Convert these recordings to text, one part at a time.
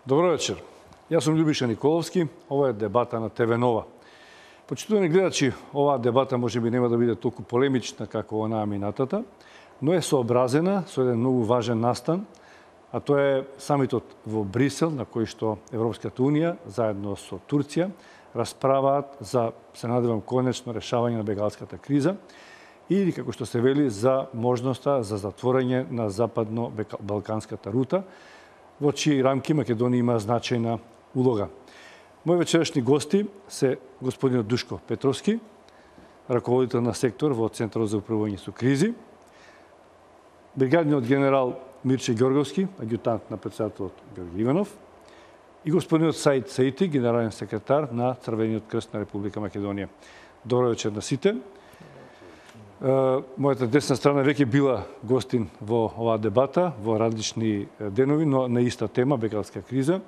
Добро вечер. Јас сум Љубиша Николовски, ова е дебата на ТВ Нова. Почитувани гледачи, оваа дебата може би нема да биде толку полемична како онаа минатата, но е сообразена со еден многу важен настан, а тоа е самитот во Брисел, на кој што Европската Унија, заедно со Турција, расправаат за, се надевам, конечно решавање на бегалската криза или, како што се вели, за можноста за затворање на западно-балканската рута, во чии рамки Македонија има значајна улога. Мои вечерашни гости се господинот Душко Петровски, раководител на сектор во Центарот за управување со кризи, бригадниот генерал Мирче Ѓорговски, аѓутант на председателот Ѓорги Иванов, и господинот Саид Саити, генерален секретар на Црвениот крст на Република Македонија. Добро вечер на сите. Мојата десна страна веќе била гостин во оваа дебата, во различни денови, но на иста тема, бегалска криза.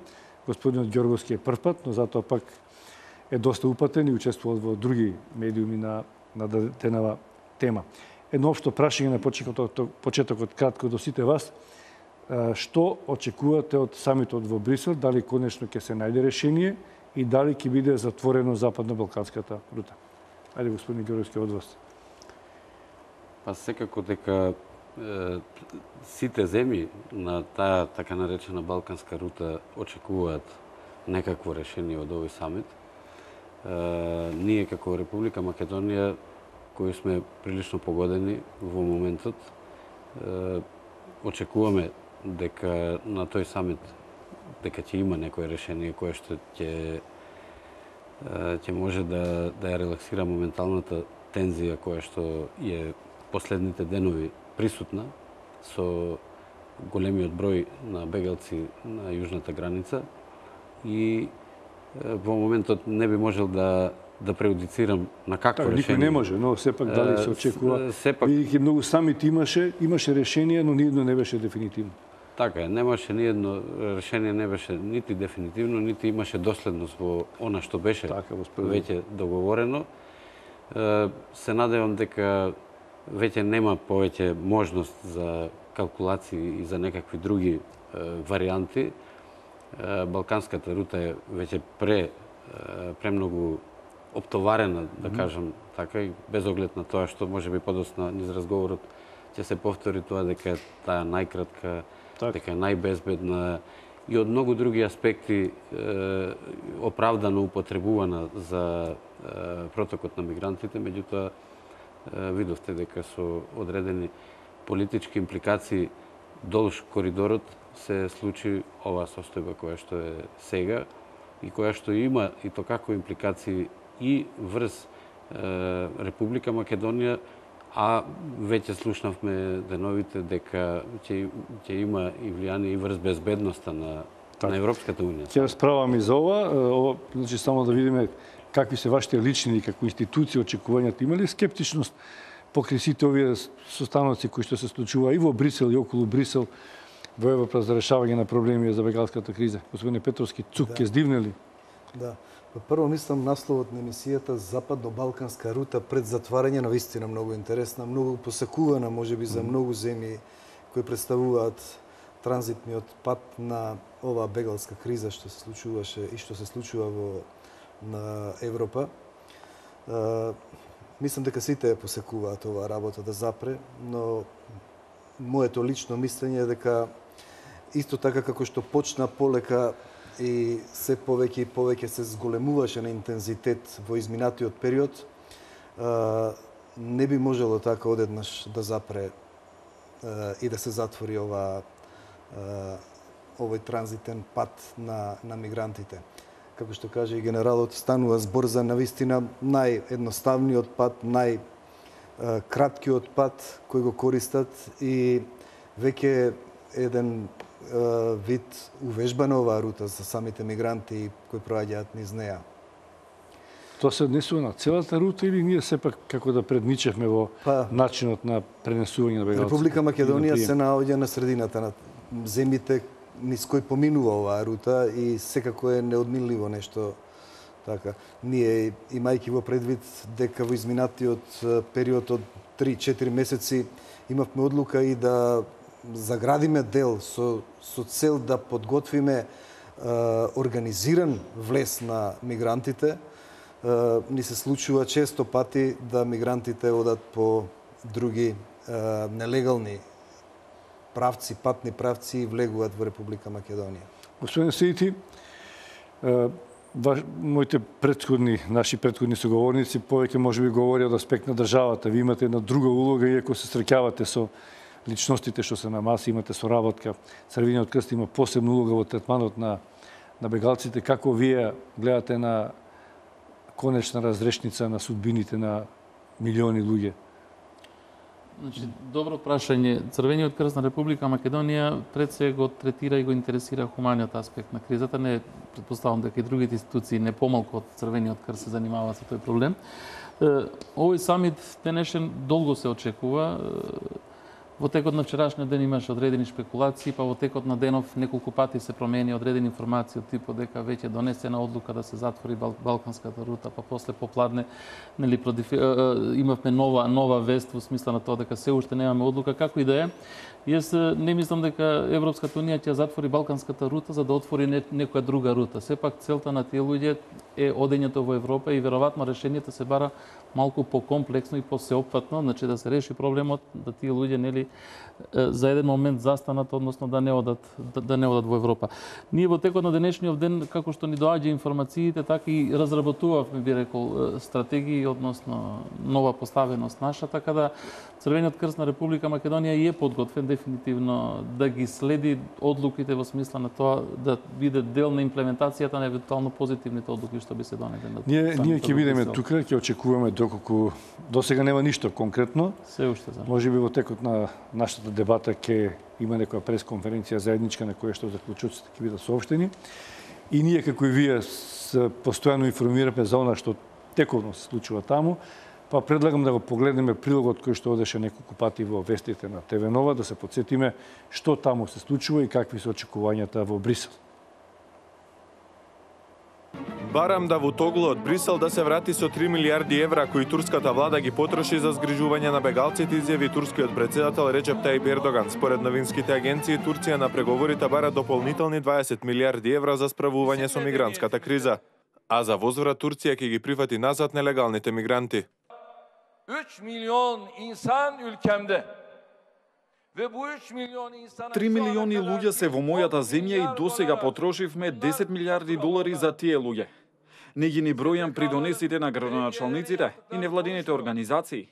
Господинот Ѓорговски е прв пат, но затоа пак е доста упатен и учествувал во други медиуми на даденава тема. Едно општо прашање на почетокот кратко до сите вас. Што очекувате од самитот во Брисел? Дали конечно ќе се најде решение и дали ќе биде затворено западно-балканската рута? Ајде, господин Ѓорговски, од вас. Па секако дека сите земји на таа така наречена балканска рута очекуваат некакво решение од овој самит. Ние како Република Македонија, кои сме прилично погодени во моментот, очекуваме дека на тој самит дека ќе има некое решение кое што ќе може да ја релаксира моменталната тензија која што е последните денови присутна со големиот број на бегалци на јужната граница и во моментот не би можел да преудицирам на какво решение. Никој не може, но сепак дали се очекува. Бидејќи многу самити имаше решение, но ниедно не беше дефинитивно. Така е, немаше ниедно решение, не беше нити дефинитивно, нити имаше доследност во она што беше веќе договорено. Се надевам дека веќе нема повеќе можност за калкулации и за некакви други варианти. Балканската рута е веќе премногу оптоварена, да кажам така, и без оглед на тоа што може би подоцна низ разговорот ќе се повтори тоа дека таа најкратка, дека е најбезбедна и од многу други аспекти оправдано употребувана за протокот на мигрантите, меѓутоа видовте дека со одредени политички импликации долж коридорот се случи оваа состојба која што е сега и која што има и то како импликации и врз Република Македонија, а веќе слушнавме деновите дека ќе има и влијание и врз безбедноста на Европската Унија. Ќе расправаме и за ова, значи само да видиме какви се вашите лични како институции очекувањата, има ли скептичност покрај сите овие состаноци кои што се случува и во Брисел и околу Брисел во Европа за решавање на проблеми за бегалската криза? Господине Петровски, цук ќе здивне ли? Да. Прво мислам насловот на емисијата Западно-балканска рута пред затварање на вистина многу интересна, многу посакувана можеби за многу земји кои представуваат транзитниот пат на оваа бегалска криза што се случуваше и што се случува на Европа. Мислам дека сите ја посекуваат оваа работа да запре, но моето лично мислење е дека исто така како што почна полека и се повеќе и повеќе се зголемуваше на интензитет во изминатиот период, не би можело така одеднаш да запре и да се затвори овој транзитен пат на мигрантите. Како што каже и генералот, станува збор за навистина наједноставниот пат, најкраткиот пат кој го користат и веќе еден вид увежбана оваа рута за самите мигранти кои проаѓаат низ неа. Тоа се однесува на целата рута или ние сепак како да предничевме во начинот на пренесување на бегалци? Република Македонија се наоѓа на средината на земјите низ кој поминува оваа рута и секако е неодминливо нешто така. Ние, имајќи во предвид дека во изминатиот период од 3-4 месеци имавме одлука и да заградиме дел со цел да подготвиме организиран влез на мигрантите, ни се случува често пати да мигрантите одат по други нелегални правци, патни правци и влегуваат во Република Македонија. Господин Сејти, моите наши предходни соговорници повеќе можеби говори од аспект на државата. Ви имате една друга улога, иако се среќавате со личностите што се на маси, имате соработка. Црвениот крст има посебна улога во третманот на бегалците. Како вие гледате на конечна разрешница на судбините на милиони луѓе? Значи, добро прашање. Црвениот крст на Република Македонија пред се го третира и го интересира хуманиот аспект на кризата. Не претпоставам дека и другите институции не помалку од Црвениот крст се занимаваат со тој проблем. Овој самит денешен долго се очекува. Во текот на вчерашниот ден имаше одредени шпекулации, па во текот на денов неколку пати се промени одредени информации од типот дека веќе донесена одлука да се затвори Балканската рута, па после попладне имавме нова вест во смисла на тоа дека се уште немаме одлука, како и да е. Јас не мислам дека Европската унија ќе затвори Балканската рута за да отвори некоја друга рута. Сепак целта на тие луѓе е одењето во Европа и веројатно решението се бара малку покомплексно и посеопфатно, значи да се реши проблемот да тие луѓе нели за еден момент застанат, односно да не одат во Европа. Ние во текот на денешниот ден, како што ни доаѓа информациите, така и разработувавме, би рекол, стратегии, односно нова поставеност наша, така да Црвениот крст на Република Македонија е подготвен дефинитивно да ги следи одлуките во смисла на тоа да биде дел на имплементацијата на евентуално позитивните одлуки што би се донеде. Ние ќе видиме тука, ќе очекуваме доколку досега нема ништо конкретно. Се уште за. Можеби во текот на нашата дебата ќе има некоја пресконференција заедничка на која што заклучоците ќе бидат соопштени. И ние како и вие постојано информираме за она што тековно се случува таму. Па предлагам да го погледнеме прилогот кој што одеше неколку пати во вестите на ТВ Нова, да се подсетиме што таму се случува и какви се очекувањата во Брисел. Барам Давутоглу од Брисел да се врати со 3 милиарди евра кои турската влада ги потроши за згрижување на бегалците, изјави турскиот претседател Реджеп Тајип Ердоган. Според новинските агенции, Турција на преговорите бара дополнителни 20 милиарди евра за справување со мигрантската криза. А за возврат Турција ќе ги прифати назад нелегалните мигранти. 3 milyon insan ülkemde. 3 милиони луѓе се во мојата земја и досега потрошивме 10 милиарди долари за тие луѓе. Не ги ни бројам придонесите на градоначалниците и невладините организации.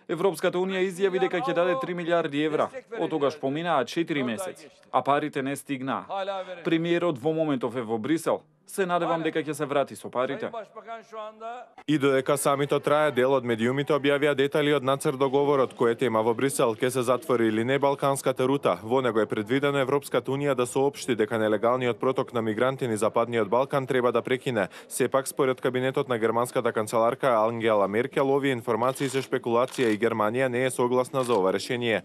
Европската унија изјави дека ќе даде 3 милиарди евра, од тогаш поминаа 4 месеци, а парите не стигнаа. Премиерот во моментов е во Брисел. Се надевам дека ќе се врати со парите. И додека самитот трае, дел од медиумите објавија детали од нацрт договорот кој тема во Брисел ќе се затвори или не Балканската рута. Во него е предвидено Европската унија да соопшти дека нелегалниот проток на мигранти низ Западниот Балкан треба да прекине. Сепак според кабинетот на германската канцеларка Ангела Меркел, овие информации се шпекулација и Германија не е согласна за ова решение.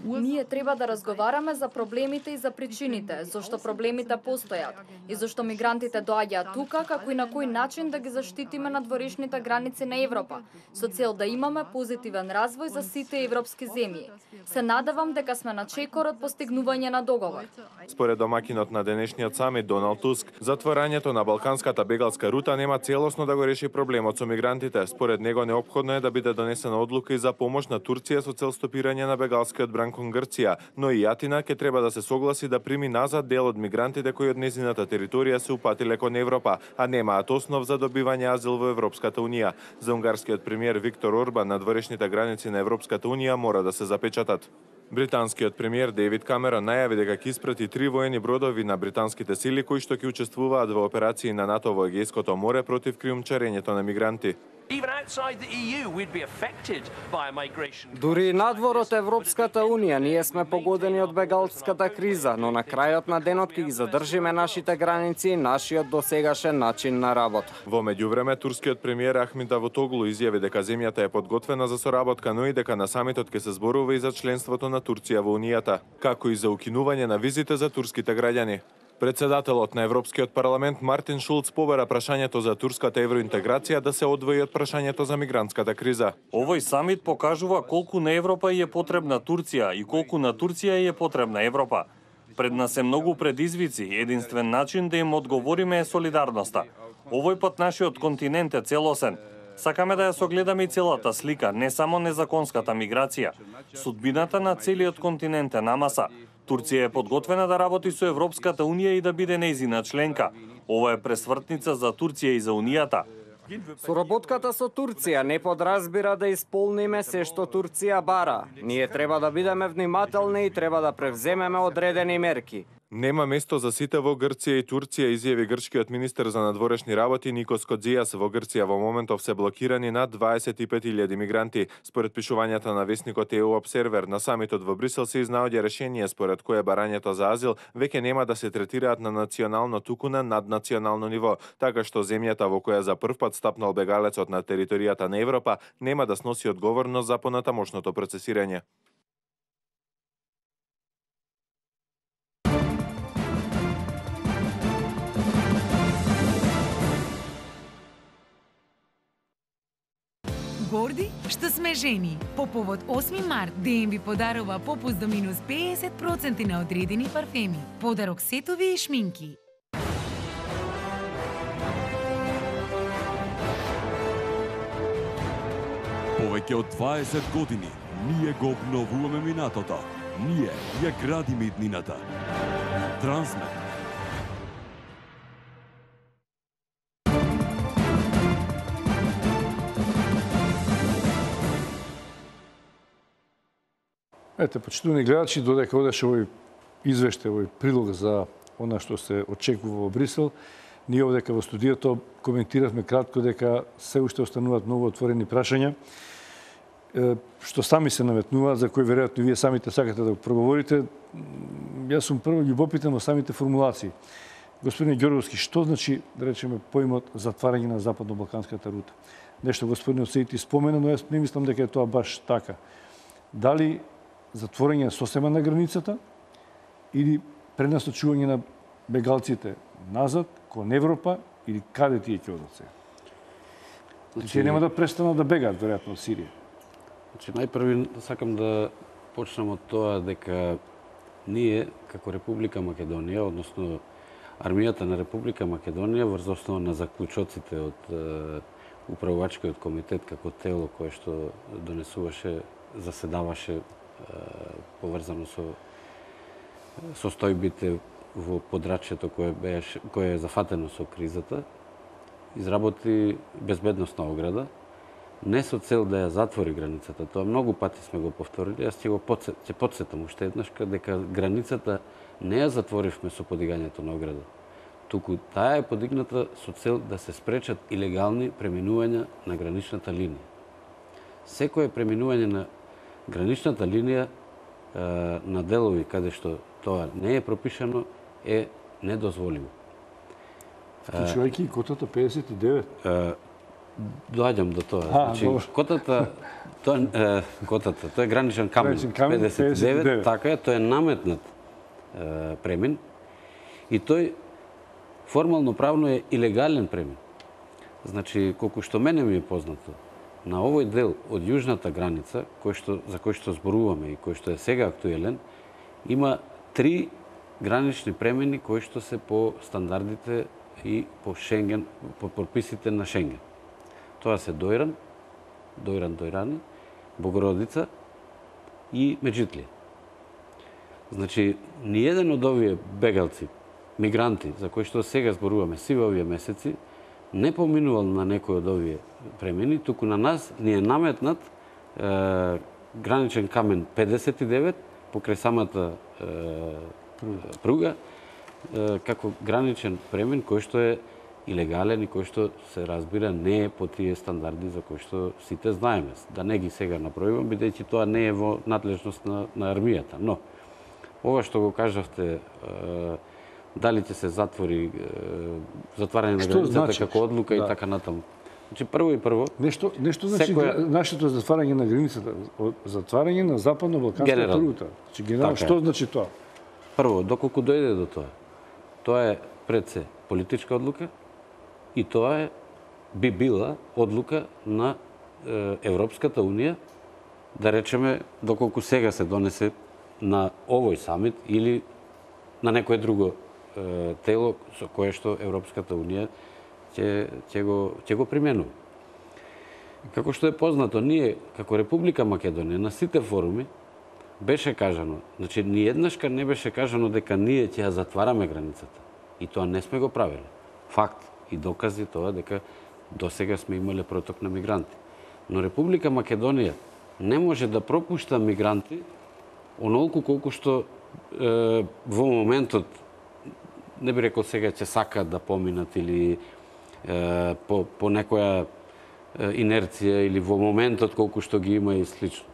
Ние треба да разговараме за проблемите и за причините, зашто проблемите постојат и зашто мигрантите доаѓаат тука, како и на кој начин да ги заштитиме надворешните граници на Европа, со цел да имаме позитивен развој за сите европски земји. Се надевам дека сме на чекор од постигнување на договор. Според домакинот на денешниот самит Доналд Туск, затворањето на Балканската бегалска рута нема целосно да го реши проблемот со мигрантите. Според него неопходно е да биде донесена одлука и за помош на Турција со цел стопирање на бегалскиот бран кон Грција, но и Атина ќе треба да се согласи да прими назад дел од мигрантите кои од незината територија се упатиле кон Европа, а немаат основ за добивање азил во Европската унија. За унгарскиот премиер Виктор Орбан, надворешните граници на Европската унија мора да се запечатат. Британскиот премиер Дейвид Камерон најави дека ќе испрати 3 воени бродови на британските сили кои што ќе учествуваат во операции на НАТО во Егејското море против криумчарењето на мигранти. Дури и надвор од Европската унија ние сме погодени од бегалската криза, но на крајот на денот ќе ги задржиме нашите граници и нашиот досегашен начин на работа. Во меѓувреме, турскиот премиер Ахмед Давутоглу изјави дека земјата е подготвена за соработка, но и дека на самитот ќе се зборува и за членството на Турција во Унијата, како и за укинување на визите за турските граѓани. Председателот на Европскиот парламент Мартин Шулц побара прашањето за турската евроинтеграција да се одвои од прашањето за мигрантската криза. Овој самит покажува колку на Европа е потребна Турција и колку на Турција е потребна Европа. Пред нас е многу предизвици, единствен начин да им одговориме е солидарноста. Овој пат нашиот континент е целосен. Сакаме да ја согледаме и целата слика, не само незаконската миграција. Судбината на целиот континент е на маса. Турција е подготвена да работи со Европската Унија и да биде нејзина членка. Ова е пресвртница за Турција и за Унијата. Соработката со Турција не подразбира да исполниме се што Турција бара. Ние треба да бидеме внимателни и треба да превземеме одредени мерки. Нема место за сите во Грција и Турција, изјави грчкиот министер за надворешни работи Никос Кодзијас. Во Грција во моментов се блокирани над 25.000 мигранти. Според пишувањата на весникот EU Observer, на самитот во Брисел се изнаоѓа решение според кое барањето за азил веќе нема да се третираат на национално, туку на наднационално ниво, така што земјата во која за првпат стапнал бегалецот на територијата на Европа нема да сноси одговорност за понатамошното процесирање. Горди што сме жени. По повод 8 март ДМ ви подарува попуст до минус 50% на одредени парфеми. Подарок сетови и шминки. Повеќе од 20 години ние го обновуваме минатото. Ние ја градиме иднината. Трансмет. Ете, почитувани гледачи, додека одеше овој извештај, овој прилог за она што се очекува во Брисел, ние овдека во студиото коментиравме кратко дека се уште остануваат многу отворени прашања, што сами се наметнуваат, за кои веројатно вие самите сакате да го проговорите. Јас сум прво љубопитен во самите формулации. Господине Ѓорговски, што значи, да речеме, поимот затварање на западно-балканската рута? Нешто господинот Сејти спомена, но јас не мислам дека е тоа баш така. Дали затворање сосема на границата или пренасочување на бегалците назад, кон Европа или каде тие ќе одат сега? Тие нема да престанат да бегаат, веројатно, од Сирија. Најпрви сакам да почнем од тоа дека ние, како Република Македонија, односно армијата на Република Македонија, врз основа на заклучоците од управувачкиот комитет како тело кое што донесуваше, заседаваше поврзано со состојбите во подрачјето кое е зафатено со кризата, изработи безбедносна ограда, не со цел да ја затвори границата. Тоа многу пати сме го повторили. Јас ќе потсетам уште еднаш дека границата не ја затворивме со подигањето на ограда. Туку таа е подигната со цел да се спречат илегални преминувања на граничната линија. Секое преминување на граничната линија на делови каде што тоа не е пропишано е недозволиво. Вклучувајќи и котата 59? Доаѓам до тоа. Значи, котата, тоа е граничен камен 59, така е, тој е наметнат премин и тој формално правно е илегален премин. Значи, колку што мене ми е познато, на овој дел од јужната граница, за кој што зборуваме и кој што е сега актуелен, има 3 гранични премини кои што се по стандардите и по Шенген, по прописите на Шенген. Тоа се Дојран, Дојрани, Богородица и Меджитлија. Значи, ниеден од овие бегалци, мигранти, за кои што сега зборуваме сиве овие месеци, не поминувал на некој од овие премини, туку на нас ни е наметнат граничен камен 59 покрај самата пруга како граничен премин кој што е илегален и кој што се разбира не е по тие стандарди за кои што сите знаеме. Да не ги сега набројувам, бидејќи тоа не е во надлежност на армијата. Но, ова што го кажавте, дали ќе се затвори затварање на границата како одлука и така натаму. Значи, прво Нешто значи нашето затварање на границата, затварање на западно-балканската рута. Значи, генерално, што значи тоа? Прво, доколку дојде до тоа е пред се политичка одлука и тоа би била одлука на Европската Унија, да речеме, доколку сега се донесе на овој самит или на некое друго тело со кое што Европската Унија ќе го применува. Како што е познато, ние како Република Македонија на сите форуми беше кажано, значи ни еднашка не беше кажано дека ние ќе ја затвараме границата. И тоа не сме го правиле. Факт и докази тоа дека досега сме имале проток на мигранти. Но Република Македонија не може да пропушта мигранти онолку колку што во моментот, не би рекол сега ќе сакаат да поминат или по некоја инерција или во моментот колку што ги има и слично.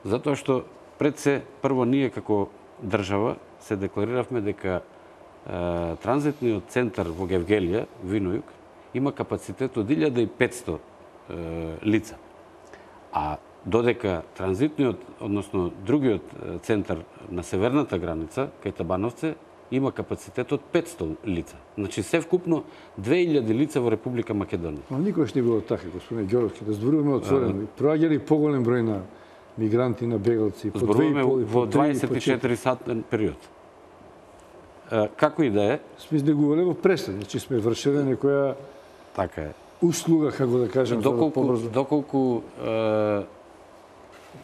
Затоа што пред се, прво ние како држава се деклариравме дека транзитниот центар во Гевгелија, Винојук, има капацитет од 1500 лица. А додека транзитниот, односно другиот центар на северната граница, кај Табановце, има капацитет од 500 лица. Значи, се вкупно 2000 лица во Република Македонија. Но никош не било така, господин Ѓоровски, да зборуваме отворено. Проаѓа ли поголем број на мигранти, на бегалци? Зборуваме во 24-сатен период. Како и да е? Сме изнегувале во пресад, значи сме вршеле некоја така е услуга, како да кажем, доколку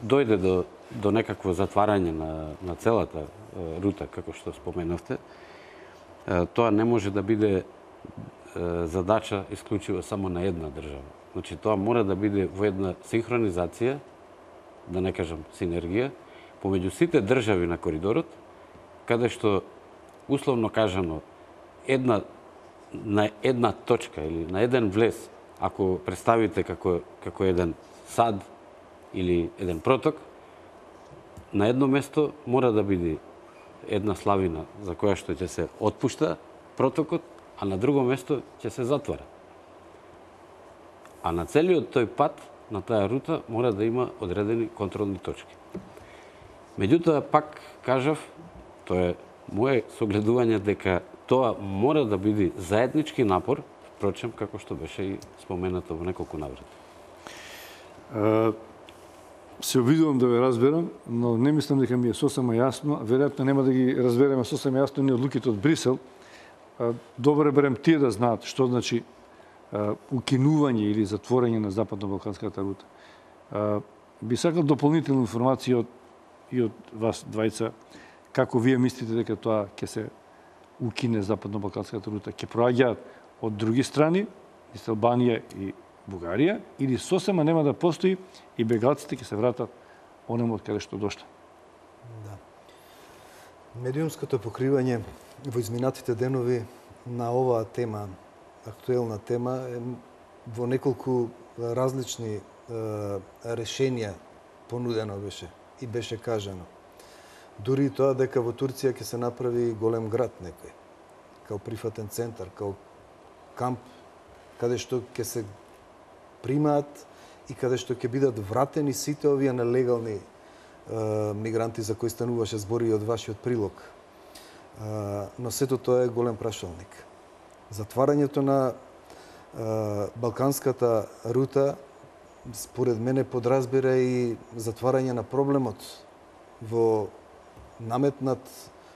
дојде до некакво затварање на целата рута, како што споменавте, тоа не може да биде задача исклучиво само на една држава. Значи, тоа мора да биде во една синхронизација, да не кажам синергија, помеѓу сите држави на коридорот, каде што, условно кажано, на една точка или на еден влез, ако представите како еден сад или еден проток, на едно место мора да биде една славина за која што ќе се отпушта протокот, а на друго место ќе се затвара. А на целиот тој пат, на таа рута, мора да има одредени контролни точки. Меѓутоа, пак кажав, тоа е моje согледување дека тоа мора да биде заеднички напор, впрочем, како што беше и споменато во неколку наврати. Се обидувам да ве разберам, но не мислам дека ми е сосема јасно. Веројатно нема да ги разбереме сосема јасно ни одлуките од Брисел. Добре берем тие да знаат што значи укинување или затворање на западно-балканската рута. Би сакал дополнителна информација и од вас двајца, како вие мислите дека тоа ќе се укине западно-балканската рута? Ќе проаѓаат од други страни, из Албанија и Бугарија, или сосема нема да постои и бегалците ќе се вратат онемо од каде што дошле? Да. Медиумското покривање во изминатите денови на оваа тема, актуелна тема, во неколку различни решенија понудено беше и беше кажано. Дури и тоа дека во Турција ќе се направи голем град некој, као прифатен центар, као камп, каде што ќе се примаат и каде што ќе бидат вратени сите овие нелегални мигранти за кои стануваше збори и од вашиот прилог. Но сето тоа е голем прашалник. Затварањето на балканската рута, според мене, подразбира и затварање на проблемот во наметнат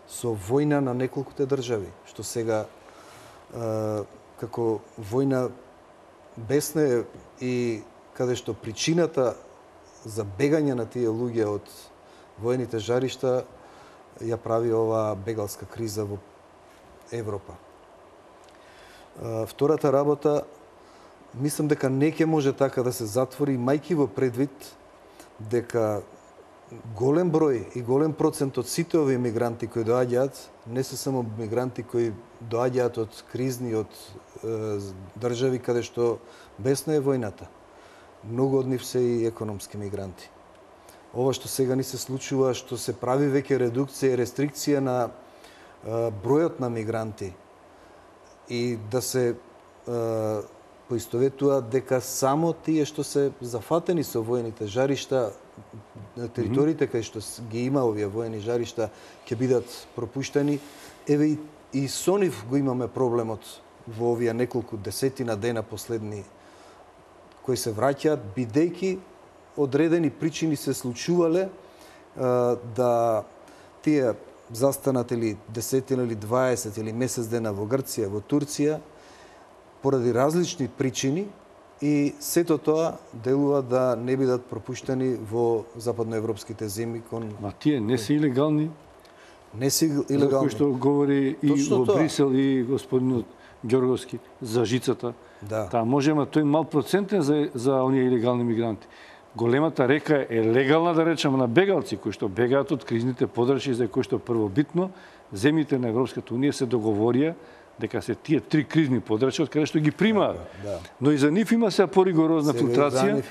со војна на неколкуте држави, што сега како војна бесна е и каде што причината за бегање на тие луѓе од воените жаришта ја прави оваа бегалска криза во Европа. Втората работа, мислам дека не ќе може така да се затвори, мајки во предвид дека голем број и голем процент од сите овие мигранти кои доаѓаат, не се само мигранти кои доаѓаат од кризни, од држави каде што бесна е војната. Многу од нив се и економски мигранти. Ова што сега ни се случува, што се прави веќе редукција и рестрикција на бројот на мигранти и да се поистоветува дека само тие што се зафатени со воените жаришта, на териториите кај што ги има овие воени жаришта, ќе бидат пропуштени. Еве и со нив го имаме проблемот во овие неколку десетина дена последни кои се враќаат, бидејќи одредени причини се случувале да тие застанат или 10 или 20 или месец дена во Грција, во Турција, поради различни причини, и сето тоа делува да не бидат пропуштени во западноевропските земји кон... Ма тие не се илегални? Не се илегални. За кој што говори и во Брисел и господинот Ѓорговски за жицата. Да. Таа може, ама тој мал процент е за оние илегални мигранти. Големата река е легална, да речеме, на бегалци, кои што бегаат од кризните подрачја, за кои што првобитно земјите на Европската унија се договорија дека се тие 3 кризни подрачја од каде што ги примаат. Да. Но и за нив има сега поригорозна филтрација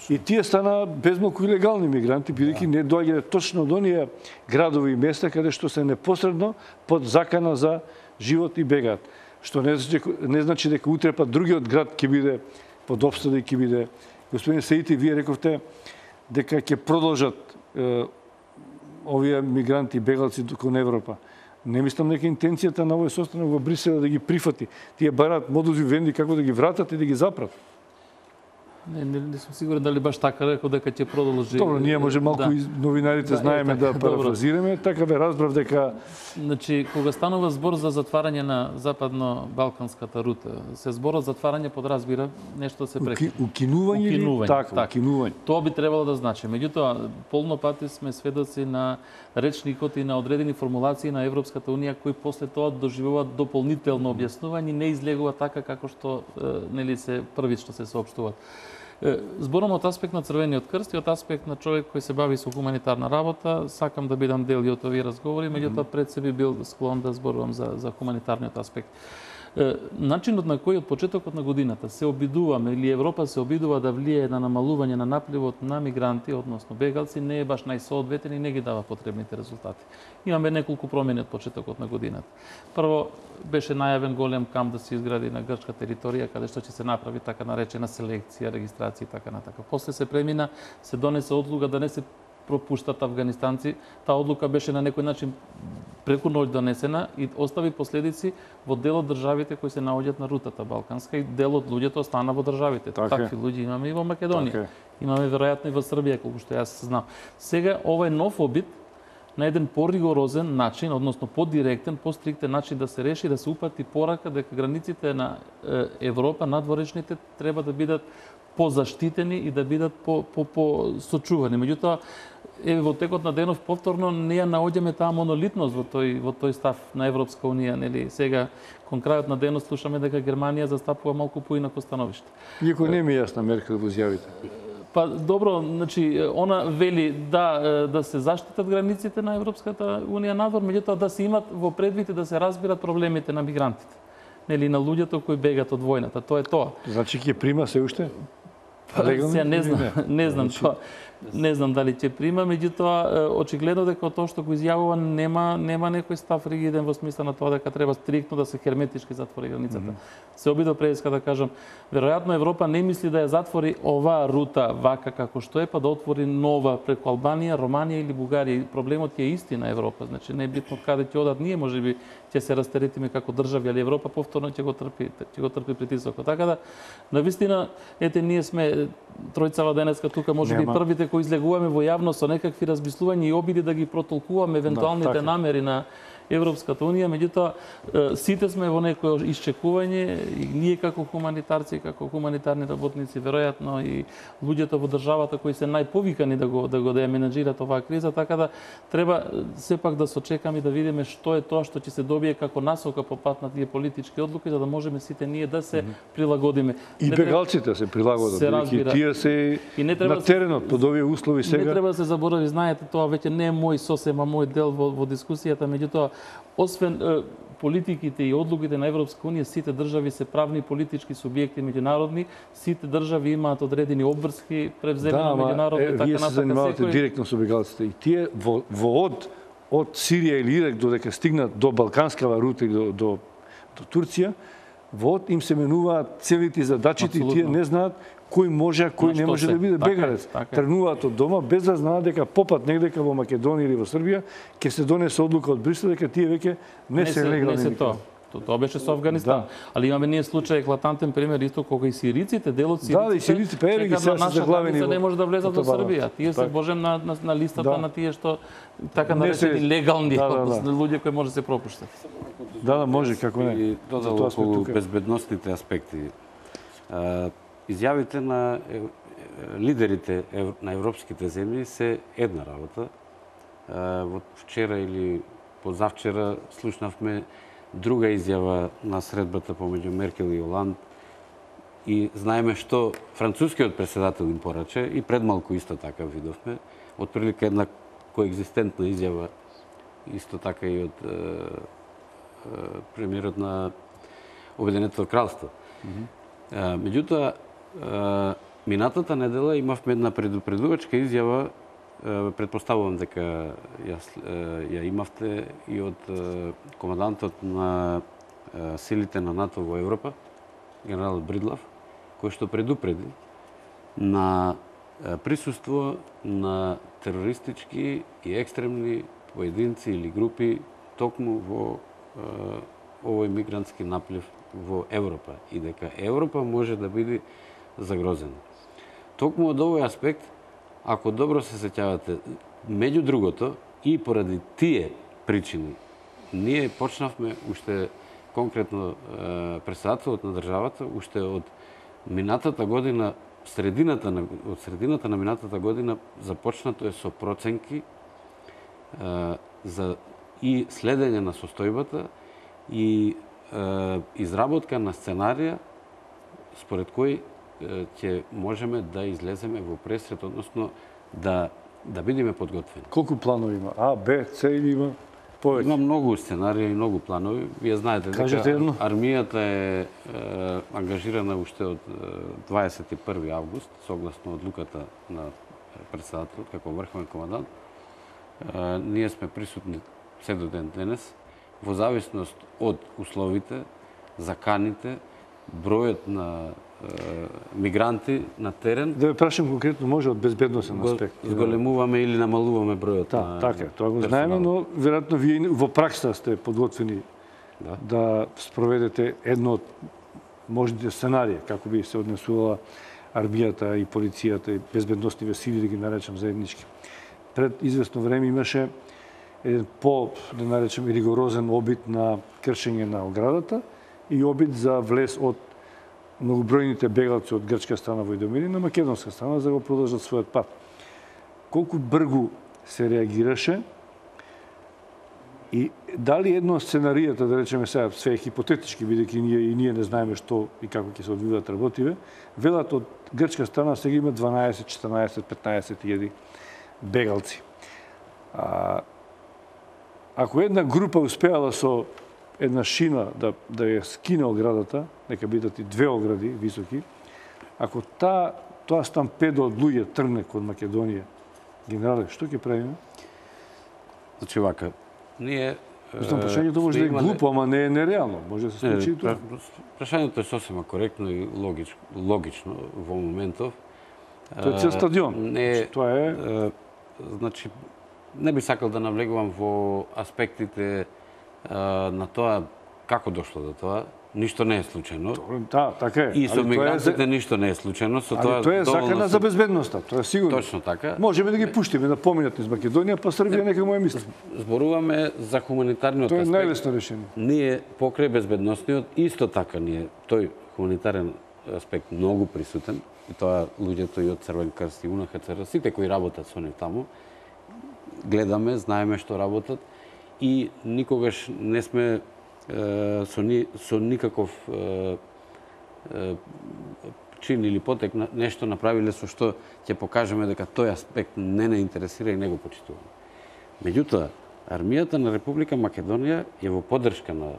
и тие стана безмалку илегални мигранти, бидејќи не доаѓаат точно од оние градови и места каде што се непосредно под закана за живот и бегаат. Што не значи дека утре па другиот град ќе биде под обстада и ќе биде. Господин Саити, вие рековте дека ќе продолжат овие мигранти и бегалци кон Европа. Не мислам дека интенцијата на овој состанок во Брисел да ги прифати. Тие бараат модузи венди како да ги вратат и да ги запрат. Не сум сигурен дали баш така рекол дека ќе продолжи. Добро, ние може малку и новинарите знаеме да парафразираме, така ве разбрав дека... Значи, кога станува збор за затварање на западно-балканската рута, се зборот затварање подразбира нешто да се прекина. Укинување или? Така, укинување. Тоа би требало да значи. Меѓутоа, полно пати сме сведоци на речникот и на одредени формулации на Европската унија кои после тоа доживуваат дополнително објаснување и не излегува така како што нели се првично се соопштуваат. Зборам од аспект на Црвениот крст и од аспект на човек кој се бави со хуманитарна работа, сакам да бидам дел и од овие разговори, меѓутоа пред се би бил склон да зборувам за хуманитарниот аспект. Начинот на кој од почетокот на годината се обидуваме или Европа се обидува да влие на намалување на напливот на мигранти, односно бегалци, не е баш најсоодветен и не ги дава потребните резултати. Имаме неколку промени од почетокот на годината. Прво, беше најавен голем камп да се изгради на грчка територија, каде што ќе се направи така наречена селекција, регистрација и така натака. После се премина, се донесе одлука да не се пропуштат афганистанци. Таа одлука беше на некој начин преку ноќ донесена и остави последици во дел од државите кои се наоѓаат на рутата балканска и дел од луѓето остана во државите. Такви луѓе имаме и во Македонија. Имаме веројатно и во Србија, колку што јас знам. Сега ова е нов обид на еден поригорозен начин, односно подиректен, постриктен начин да се реши, да се упати порака дека границите на Европа, надворешните, треба да бидат позаштитени и да бидат посочувани. Меѓутоа, во текот на денов повторно не ја наоѓаме таа монолитност во тој став на Европска унија, нели? Сега кон крајот на денот слушаме дека Германија застапува малку поинако становиште. Иако не ми е јасна Меркел во изјавите. Па добро, значи она вели да се заштитат границите на Европската унија надвор, меѓутоа да се имат во предвид и да се разбират проблемите на мигрантите. Нели на луѓето кои бегат од војната. Тоа е тоа. Значи ќе прима се уште? Сега не знам тоа. Не знам дали ќе прима, меѓутоа очигледно дека тоа што го изјавува нема некој став ригиден во смисла на тоа дека треба стриктно да се херметички затвори границата. Се обидов преска да кажам, веројатно Европа не мисли да ја затвори оваа рута вака како што е, па да отвори нова преку Албанија, Романија или Бугарија. Проблемот е исти на Европа, значи не е битно каде ќе одат, ние можеби ќе се растеретиме како држави, али Европа повторно ќе го трпи притисокот. Така да навистина ете ние сме тројцава денеска тука, можеби првите кои излегуваме во јавност со некакви размислувања и обиди да ги протолкуваме евентуалните намери на Европската унија, меѓутоа сите сме во некој исчекување и ние како хуманитарци, како хуманитарни работници, веројатно и луѓето во државата кои се најповикани да го менаџират оваа криза, така да треба сепак да сочекаме и да видиме што е тоа што ќе се добие како насока по пат на тие политички одлуки, за да можеме сите ние да се прилагодиме. И бегалците се прилагодат, бидејќи тие се на теренот под овие услови сега. Не треба да се заборави, знаете, тоа веќе не е мој сосема мој дел во дискусијата, меѓутоа освен политиките и одлуките на Европска унија, сите држави се правни политички субјекти меѓународни, сите држави имаат одредени обврски превземи на меѓународни така вие се занимавате директно со бегалците и тие во од Сирија или Ирак додека стигнат до балканскава рута или до Турција, во им се менуваат целите задачите и тие не знаат кој може, а кој не може да биде бегалец. Тргнуваат од дома без да знаат дека попат негдека во Македонија или во Србија ќе се донесе одлука од Брисел дека тие веќе не се легални. Тоа беше со Афганистан. Ali имаме ние случај еклатантен пример исто кога и сириците, дел од Да, и сириците, па еве ги сега се заглавени. Не може да влезат во Србија. Тие се божем на листата на тие што така наречени легални луѓе кои може да се пропуштат. Да, може, како не. И додало околу безбедносните аспекти. Изјавите на лидерите на европските земји се една работа. Во вчера или позавчера слушнавме друга изјава на средбата помеѓу Меркел и Оланд и знаеме што францускиот председател им порача и пред малку исто така видовме. Отприлика една коегзистентна изјава исто така и од премиерот на Обединетото кралство. Меѓутоа, минатата недела имавме една предупредувачка изјава, предпоставувам дека ја имавте и од командантот на силите на НАТО во Европа, генерал Бридлав, кој што предупреди на присуство на терористички и екстремни поединци или групи токму во овој мигрантски наплив во Европа и дека Европа може да биде загрозена. Токму од овој аспект, ако добро се сеќавате, меѓу другото и поради тие причини, ние почнавме уште конкретно председателот на државата, уште од минатата година, од средината на минатата година започнато е со проценки за и следење на состојбата и изработка на сценарија според кој ќе можеме да излеземе во пресред, односно да бидеме подготвени. Колку планови има? А, Б, С или има повеќе? Има многу сценарии и многу планови. Вие знаете дека армијата е ангажирана уште од 21 август, согласно одлуката на председателот како врховен командант. Ние сме присутни се до ден денес, во зависност од условите, заканите, бројот на мигранти на терен. Да ве прашам конкретно, може од безбедносен аспект. Зголемуваме или намалуваме бројот на така, тоа го знаеме, но веројатно вие во пракса сте подготвени да спроведете едно од можните сценарии, како би се однесувала армијата и полицијата и безбедносните сили, да ги наречам заеднички. Пред известно време имаше еден да наречем, ригорозен обид на кршење на оградата и обид за влез од многобројните бегалци од грчка страна во Идомир на македонска страна за да го продолжат својот пат. Колку бргу се реагираше и дали едно од сценаријата, да речеме сега, све е хипотетички, бидејќи ние не знаеме што и како ќе се одвиваат работиве, велат од грчка страна сега има 12, 14, 15.000 бегалци. Ако една група успеала со една шина да ја скине оградата, нека бидат и 2 огради високи, ако тоа стампедо од луѓе тргне кон Македонија, генерале, што ќе правиме? Значи вака, ние прашањето може да е глупо, ама не е нереално. Може да се случи и тоа. Прашањето е сосема коректно и логично во моментов. Тоа е цел стадион. Тоа е значи не би сакал да навлегувам во аспектите на тоа како дошло до тоа. Ништо не е случајно. Да, така е. И со мигрантите ништо не е случајно. Али тоа е закана за безбедноста, тоа е сигурно. Точно така. Можеме да ги пуштиме да поминат низ Македонија, па Србија нека му ја мисли. Зборуваме за хуманитарниот аспект. Тоа е најлесно решение. Ние покрај безбедносниот исто така тој хуманитарен аспект многу присутен и тоа луѓето и од Црвен крст и УНХЦР, сите кои работат со нив таму, гледаме, знаеме што работат и никогаш не сме со никаков чин или потек нешто направиле со што ќе покажеме дека тој аспект не интересира и не го почитуваме. Меѓутоа, армијата на Република Македонија е во поддршка на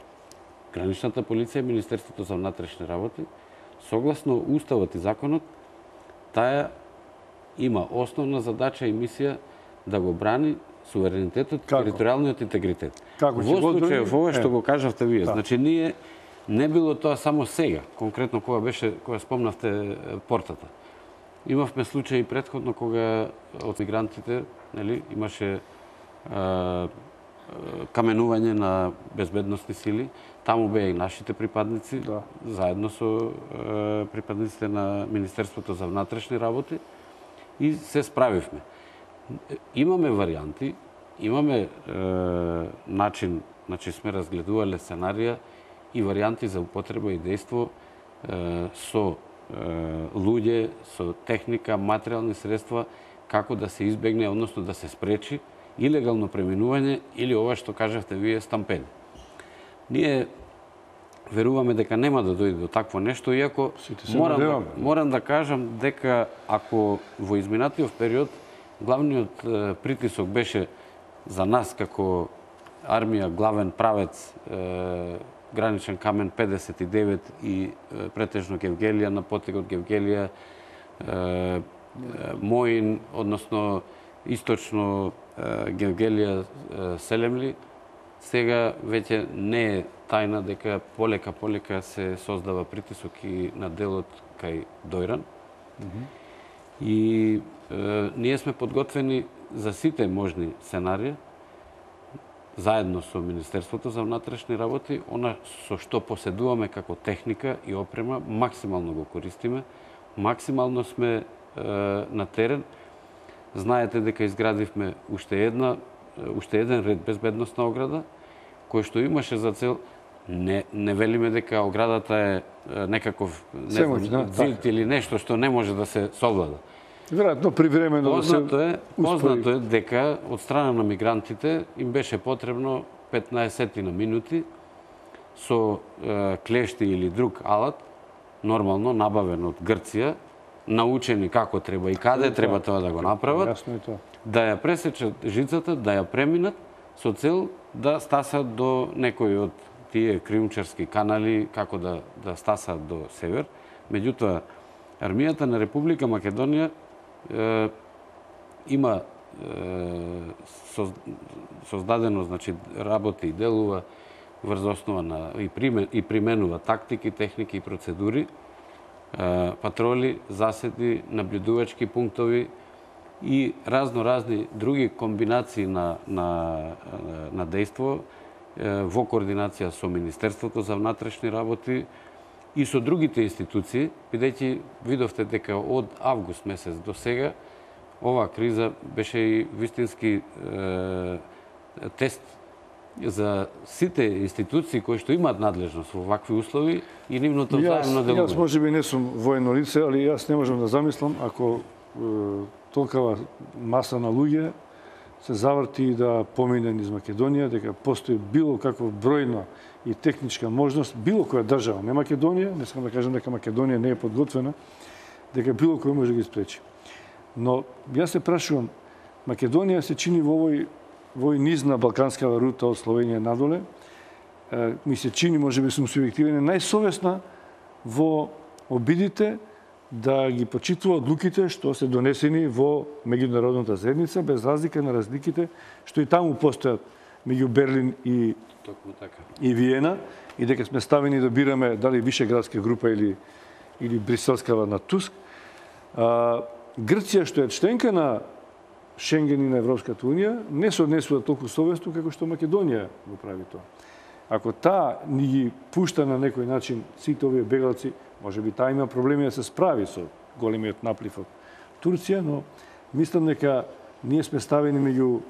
граничната полиција и Министерството за внатрешни работи, согласно уставот и законот, таа има основна задача и мисија да го брани суверенитетот, територијалниот интегритет. Како? Во случај ова што го кажавте вие, значи ние не било тоа само сега, конкретно кога спомнавте портата. Имавме случаи претходно кога од мигрантите, нели, имаше каменување на безбедносни сили. Таму беа и нашите припадници, заедно со припадниците на Министерството за внатрешни работи и се справивме. Имаме варијанти, имаме начин, значи сме разгледувале сценарија и варијанти за употреба и дејство со луѓе, со техника, материјални средства, како да се избегне, односно да се спречи илегално преминување или ова што кажавте вие стампеди. Ние веруваме дека нема да дојде до такво нешто, иако морам да кажам дека ако во изминатиот период главниот притисок беше за нас како армија, главен правец, граничен камен 59 и претежно Гевгелија, на потегот Гевгелија, Моин, односно источно Гевгелија, Селемли, сега веќе не е тајна дека полека се создава притисок и на делот кај Дојран. И ние сме подготвени за сите можни сценарија, заедно со Министерството за внатрешни работи, она со што поседуваме како техника и опрема, максимално го користиме, максимално сме на терен. Знаете дека изградивме уште еден ред безбедносна ограда, кој што имаше за цел, не велиме дека оградата е некаков дзилт или нешто што не може да се совлада. Веројатно привремено да се Познато е дека од страна на мигрантите им беше потребно 15 на минути со клешти или друг алат, нормално набавен од Грција, научени како треба и каде треба тоа да го направат, да ја пресечат жицата, да ја преминат со цел да стасат до некои од тие криумчарски канали, како да стасат до север. Меѓутоа, армијата на Република Македонија има создадено, значи, работи и делува врз основа на и применува тактики, техники и процедури, патроли, заседи, наблюдувачки пунктови и разни други комбинации на дејство во координација со Министерството за внатрешни работи и со другите институции, бидејќи видовте дека од август месец до сега оваа криза беше и вистински тест за сите институции кои што имаат надлежност во вакви услови и нивното заедно делување. Јас можеби не сум воено лице, али јас не можам да замислам ако толкова маса на луѓе се заврти и да помине низ Македонија, дека постои било каков бројна и техничка можност, било која држава, не Македонија, не сакам да кажам дека Македонија не е подготвена, дека било кој може да ги спречи. Но јас се прашувам, Македонија се чини во овој низ на балканскава рута од Словенија надоле, ми се чини, можеби сум субјективен, најсовесна во обидите да ги почитува одлуките што се донесени во меѓународната заедница, без разлика на разликите што и таму постојат меѓу Берлин и Виена, и дека сме ставени да бираме дали Вишеградска група или Бриселскава на Туск. Грција, што е членка на Шенген и на Европската унија, не се однесува толку совесно како што Македонија го прави тоа. Ако таа ни ги пушта на некој начин сите овие бегалци, може би таа има проблеми да се справи со големиот наплив од Турција, но мислам дека ние сме ставени меѓу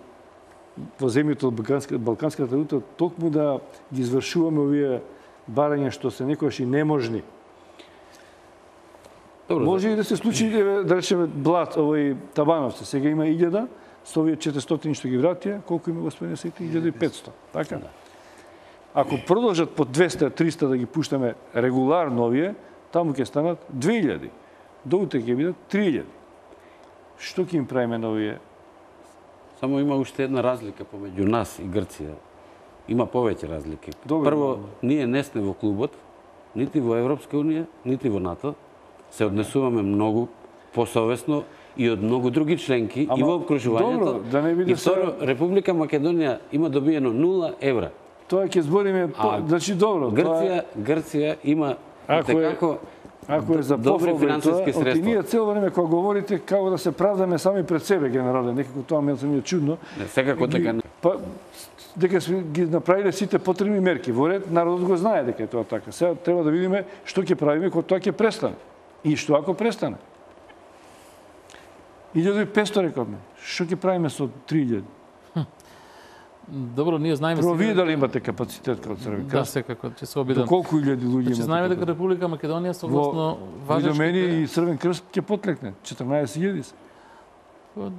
во земјите од Балканската рута токму да ги извршуваме овие барања што се некојаш и неможни. Може и да се случи, да речеме, Блат, овој Табановци, сега има 1000, со овие 400 што ги вратија, колку има господине Сети? 1500, така? Ако продолжат по 200-300 да ги пуштаме регуларно овие, таму ќе станат 2000. До утре ќе бидат 3000. Што ќе им правиме на овие? Само има уште една разлика помеѓу нас и Грција. Има повеќе разлики. Прво, ние не сме во клубот, нити во Европска унија, нити во НАТО. Се однесуваме многу посовесно и од многу други членки и во обкружувањето. И второ, Република Македонија има добиено 0 евра. Тоа ќе збориме, значи добро. Грција има Ако е за добри пофалба финансиски тоа, средства. ние цело време кога говорите како да се правдаме сами пред себе генерале, некако тоа ми е чудно. Секако така. Па дека сме ги направиле сите потребни мерки. Во ред, народот го знае дека е тоа така. Сега треба да видиме што ќе правиме кога тоа ќе престане. И што ако престане? 1500 рековме. Што ќе правиме со 3000? Добро, ние знаеме Прво вие дали имате капацитет како Црвен Да, крст? секако, ќе се обидам. До колку илјади луѓе имате? Знаеме дека Република Македонија согласно важечките... Видомени и Црвен крст ќе потлекне. 14.000 се.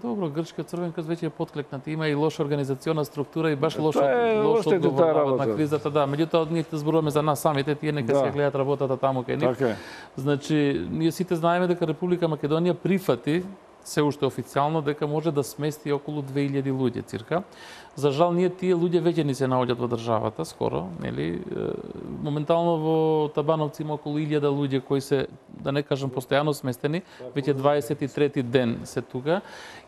Добро, Грчкиот Црвен крст веќе е потклекнат. Има и лоша организациона структура и баш лошо лошо одговоруваат на кризата. Да, меѓутоа ние зборуваме за нас самите, тие нека се гледаат работата таму кај нив. Така е. Значи, ние сите знаеме дека Република Македонија прифати се уште официјално дека може да смести околу 2000 луѓе цирка. За жал, ние тие луѓе веќе ни се наоѓаат во државата скоро, нели? Моментално во Табановци има околу 1000 луѓе кои се, да не кажам постојано сместени, веќе 23 ден се тука.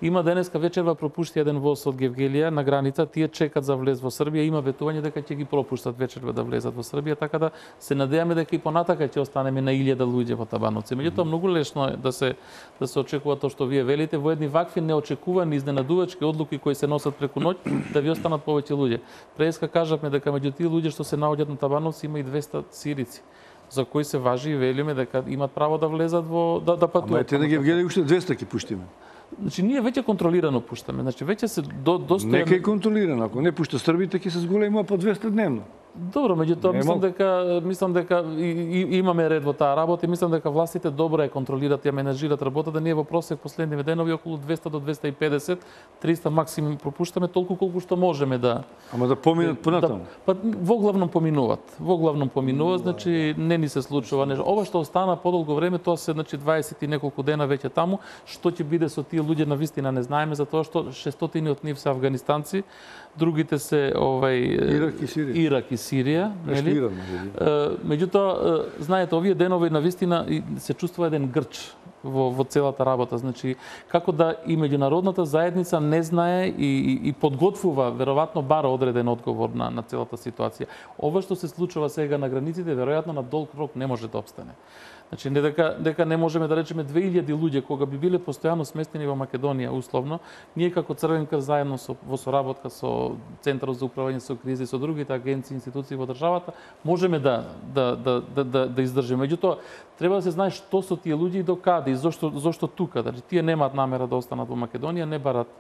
Има денеска вечерва пропушти еден воз од Гевгелија на граница, тие чекат за влез во Србија, има ветување дека ќе ги пропуштат вечерва да влезат во Србија, така да се надеваме дека и понатака ќе останеме на 1000 луѓе во Табановци. Меѓутоа многу лесно е да се очекува тоа што вие велите во едни вакви неочекувани изненадувачки одлуки кои се носат преку ноќ да ви останат повеќе луѓе. Преска кажавме дека меѓу тие луѓе што се наоѓаат на Табановци има и 200 сирици, за кои се важи и велиме дека имат право да влезат во да патуваат. Ама ете да ги вгели уште 200 ќе пуштиме. Значи ние веќе контролирано пуштаме. Значи веќе се достојано. Нека и контролирано, ако не пушта србите ќе се зголемува по 200 дневно. Добро, меѓутоа мислам дека имаме ред во таа работа и мислам дека властите добро ја контролираат, ја менажираат работата. Ние во просек последниве денови околу 200 до 250, 300 максимум пропуштаме толку колку што можеме да. Ама да поминат понатаму. Па воглавно поминуваат. Воглавно поминуваат, значи не ни се случува нешто. Ова што остана подолго време, тоа се значи 20 и неколку дена веќе таму, што ќе биде со тие луѓе навистина не знаеме, затоа што 600 од нив се афганистанци, другите се Ирак и Сирија, нели? Меѓутоа, знаете, овие денови навистина се чувствува еден грч во целата работа. Значи, како да и меѓународната заедница не знае и подготвува, веројатно бара одреден одговор на целата ситуација. Ова што се случува сега на границите, веројатно на долг рок не може да обстане. Значи, не дека не можеме да речеме 2000 луѓе кога би биле постојано сместени во Македонија условно, ние како Црвен крст заедно во соработка со Центарот за управување со кризи, со другите агенции, институции во државата, можеме да издржиме. Меѓутоа, треба да се знае што со тие луѓе и до каде и зошто тука. Значи, тие немаат намера да останат во Македонија, не барат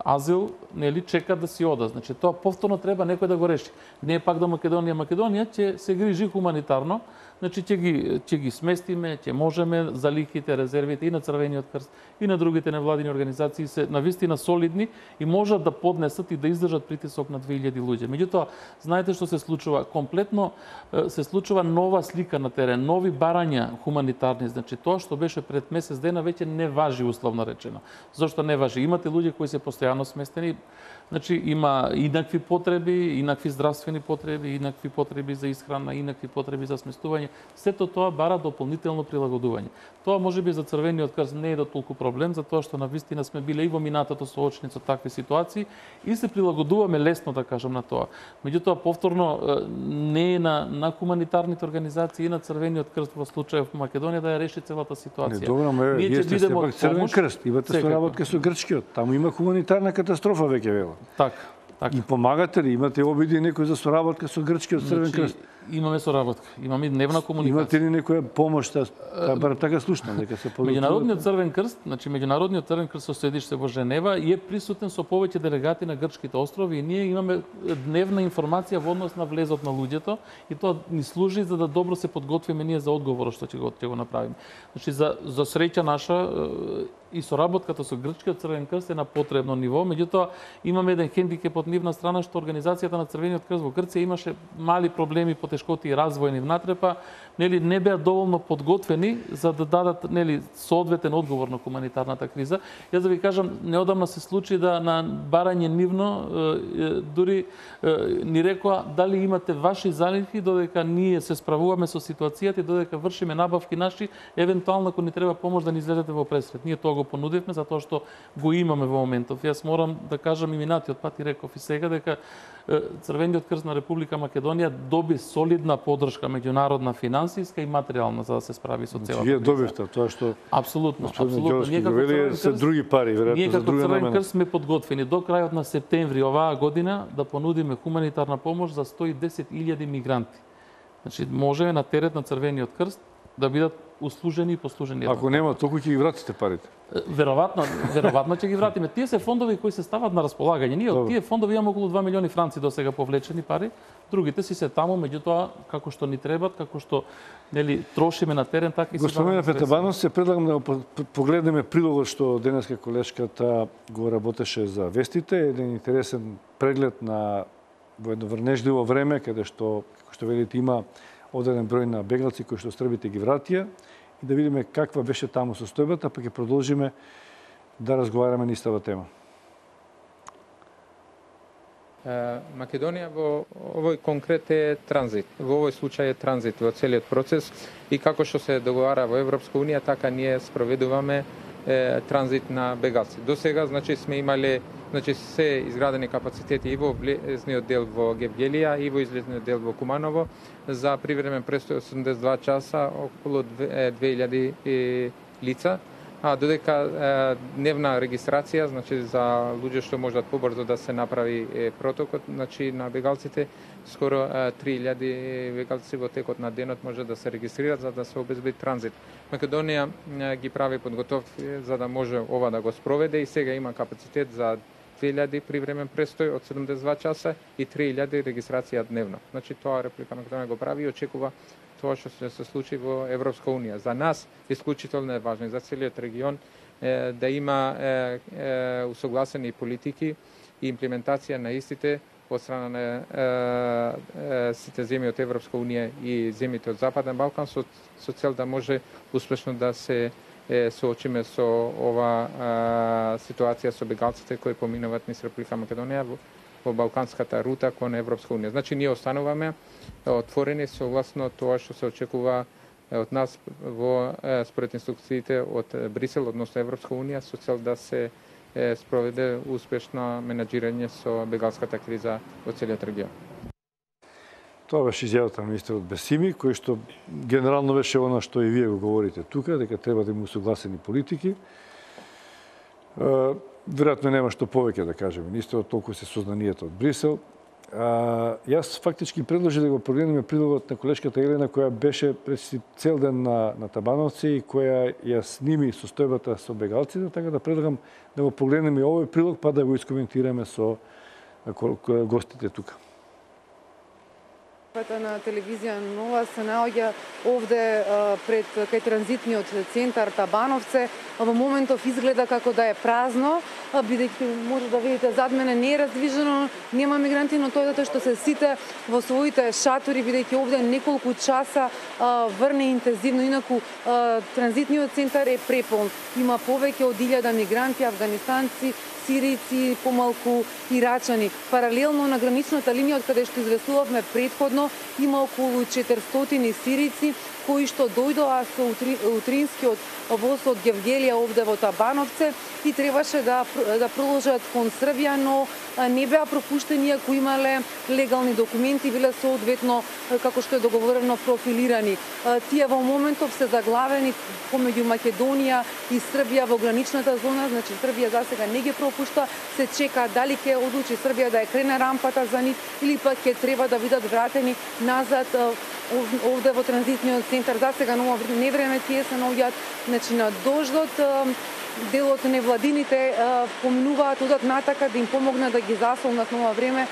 азил, нели, чекат да си одат. Значи, тоа повторно треба некој да го реши. Не е пак да Македонија ќе се грижи хуманитарно, значи ќе ги сместиме, ќе можеме за ликите, резервите и на Црвениот крст и на другите невладини организации се навистина солидни и можат да поднесат и да издржат притисок на 2000 луѓе. Меѓутоа, знаете што се случува? Комплетно се случува нова слика на терен, нови барања хуманитарни. Значи, тоа што беше пред месец дена веќе не важи условно речено. Зошто не важи? Имате луѓе кои се постојано сместени, значи има инакви потреби, инакви здравствени потреби, инакви потреби за исхрана, инакви потреби за сместување. Сето тоа бара дополнително прилагодување. Тоа можеби за Црвениот крст не е толку проблем, затоа што навистина сме биле и во минатото соочени со такви ситуации и се прилагодуваме лесно, да кажам, на тоа. Меѓутоа, повторно не е на хуманитарните организации и на Црвениот крст во случај во Македонија да ја реши целата ситуација. Не, добро, ние сте сепак Црвен крст, имате соработка со грчкиот. Таму има хуманитарна катастрофа веќе вела. Така. И помагате ли? Имате обиди некој за соработка со грчкиот Црвен крст? Имаме соработка, имаме дневна комуникација. Имате ли некоја помош, бар така слушнам дека се подготвува? Меѓународниот Црвен крст, значи Меѓународниот Црвен крст со седиште во Женева е присутен со повеќе делегати на грчките острови и ние имаме дневна информација во однос на влезот на луѓето и тоа ни служи за да добро се подготвиме ние за одговорот што ќе го направиме. Значи за среќа наша и соработката со грчкиот Црвен крст е на потребно ниво, меѓутоа имаме еден хендикеп од нивна страна што организацијата на Црвениот крст во Грција имаше мали проблеми, потешкоти и развојни внатрепа, нели не беа доволно подготвени за да дадат нели соодветен одговор на хуманитарната криза. Јас да ви кажам, неодамна се случи да на барање нивно дури ни рекоа дали имате ваши залихи додека ние се справуваме со ситуацијата и додека вршиме набавки наши, евентуално ако ни треба помош да ни излезете во пресрет. Ние тоа го понудивме затоа што го имаме во моментов. Јас морам да кажам и минатиот пат и реков и сега дека Црвениот крст на Република Македонија доби солидна поддршка меѓународна, финансиска и материјална за да се справи со целата. Вие добивте тоа што апсолутно, Ние како се други пари, веројатно за друга намена. Ние како Црвен крст сме подготвени до крајот на септември оваа година да понудиме хуманитарна помош за 110.000 мигранти. Значи можеме на терет на Црвениот крст да бидат услужени и послужени. Ако нема толку ќе ги вратите парите. Веројатно ќе ги вратиме. Тие се фондови кои се стават на располагање. Ние од тие фондови имаме околу 2 милиони франци до сега повлечени пари. Другите си се таму, меѓутоа како што ни требат, како што трошиме на терен, така и се. Господин Петабанов, се предлагам да погледнеме прилогот што денеска колешката го работеше за вестите, еден интересен преглед на во едно врнежливо време, каде што, како што велите, има одреден број на бегалци кои што србите ги вратија, и да видиме каква беше таму состојбата, па ќе продолжиме да разговараме на истава тема. Македонија во овој конкрет е транзит. Во овој случај е транзит во целиот процес и како што се договара во Европска унија, така ние спроведуваме транзит на бегалци. До сега, значи, сме имале се изградени капацитети и во влезниот дел во Гевгелија и во излезниот дел во Куманово за привремен престој 82 часа околу 2000 лица, а додека дневна регистрација, значи за луѓе што можат побрзо да се направи протокот, значи на бегалците, скоро 3000 бегалци во текот на денот може да се регистрираат за да се обезбеди транзит. Македонија ги прави подготовки за да може ова да го спроведе и сега има капацитет за 2000 привремен престој од 72 часа и 3000 регистрација дневно. Значи тоа Република Македонија го прави и очекува тоа што ќе се случи во Европска унија. За нас исклучително е важно и за целиот регион да има усогласени политики и имплементација на истите од страна на сите земји од Европска унија и земјите од Западен Балкан со цел да може успешно да се соочиме со ова ситуација со бегалците кои поминуваат низ Република Македонија во балканската рута кон Европска унија. Значи ние остануваме отворени согласно тоа што се очекува од нас во според инструкциите од Брисел, односно Европска унија, со цел да се спроведе успешно менаџирање со бегалската криза во целиот регион. Тоа беше изјавата на министерот Бесими, кој што генерално беше она што и вие го говорите тука, дека треба да има усогласени политики. Веројатно нема што повеќе да каже министерот, толку се сознанието од Брисел. Јас фактички предложи да го погледнеме прилогот на колешката Елена, која беше пред цел ден на Табановци и која ја сними состојбата со бегалците, така да предлагам да го погледнеме овој прилог, па да го искоментираме со гостите тука. На телевизија Нова се наоѓа овде пред кај транзитниот центар Табановце. Во моментов изгледа како да е празно, бидејќи може да видите зад мене не е раздвижено, нема мигранти, но тоа што се сите во своите шатори, бидејќи овде неколку часа врне интензивно, инаку транзитниот центар е преполн. Има повеќе од 1000 мигранти, афганистанци, сирици, помалку ирачани. Паралелно на граничната линија, од каде што известувавме предходно, има околу 400 сирици кои што дојдоа со утринскиот воз од Гевгелија овде во Табановце и требаше да продолжат кон Србија, но не беа пропуштени ако имале легални документи, биле соодветно, како што е договорено, профилирани. Тие во моментов се заглавени помеѓу Македонија и Србија во граничната зона, значи Србија засега не ги пропушта, се чека дали ќе одлучи Србија да ја крене рампата за нив или пак ќе треба да бидат вратени назад овде во транзитниот центар. Засега ново не време тие се наоѓаат, значи на дождот. Дел од невладините поминуваат одат натака да им помогнат да ги засолнат ново време.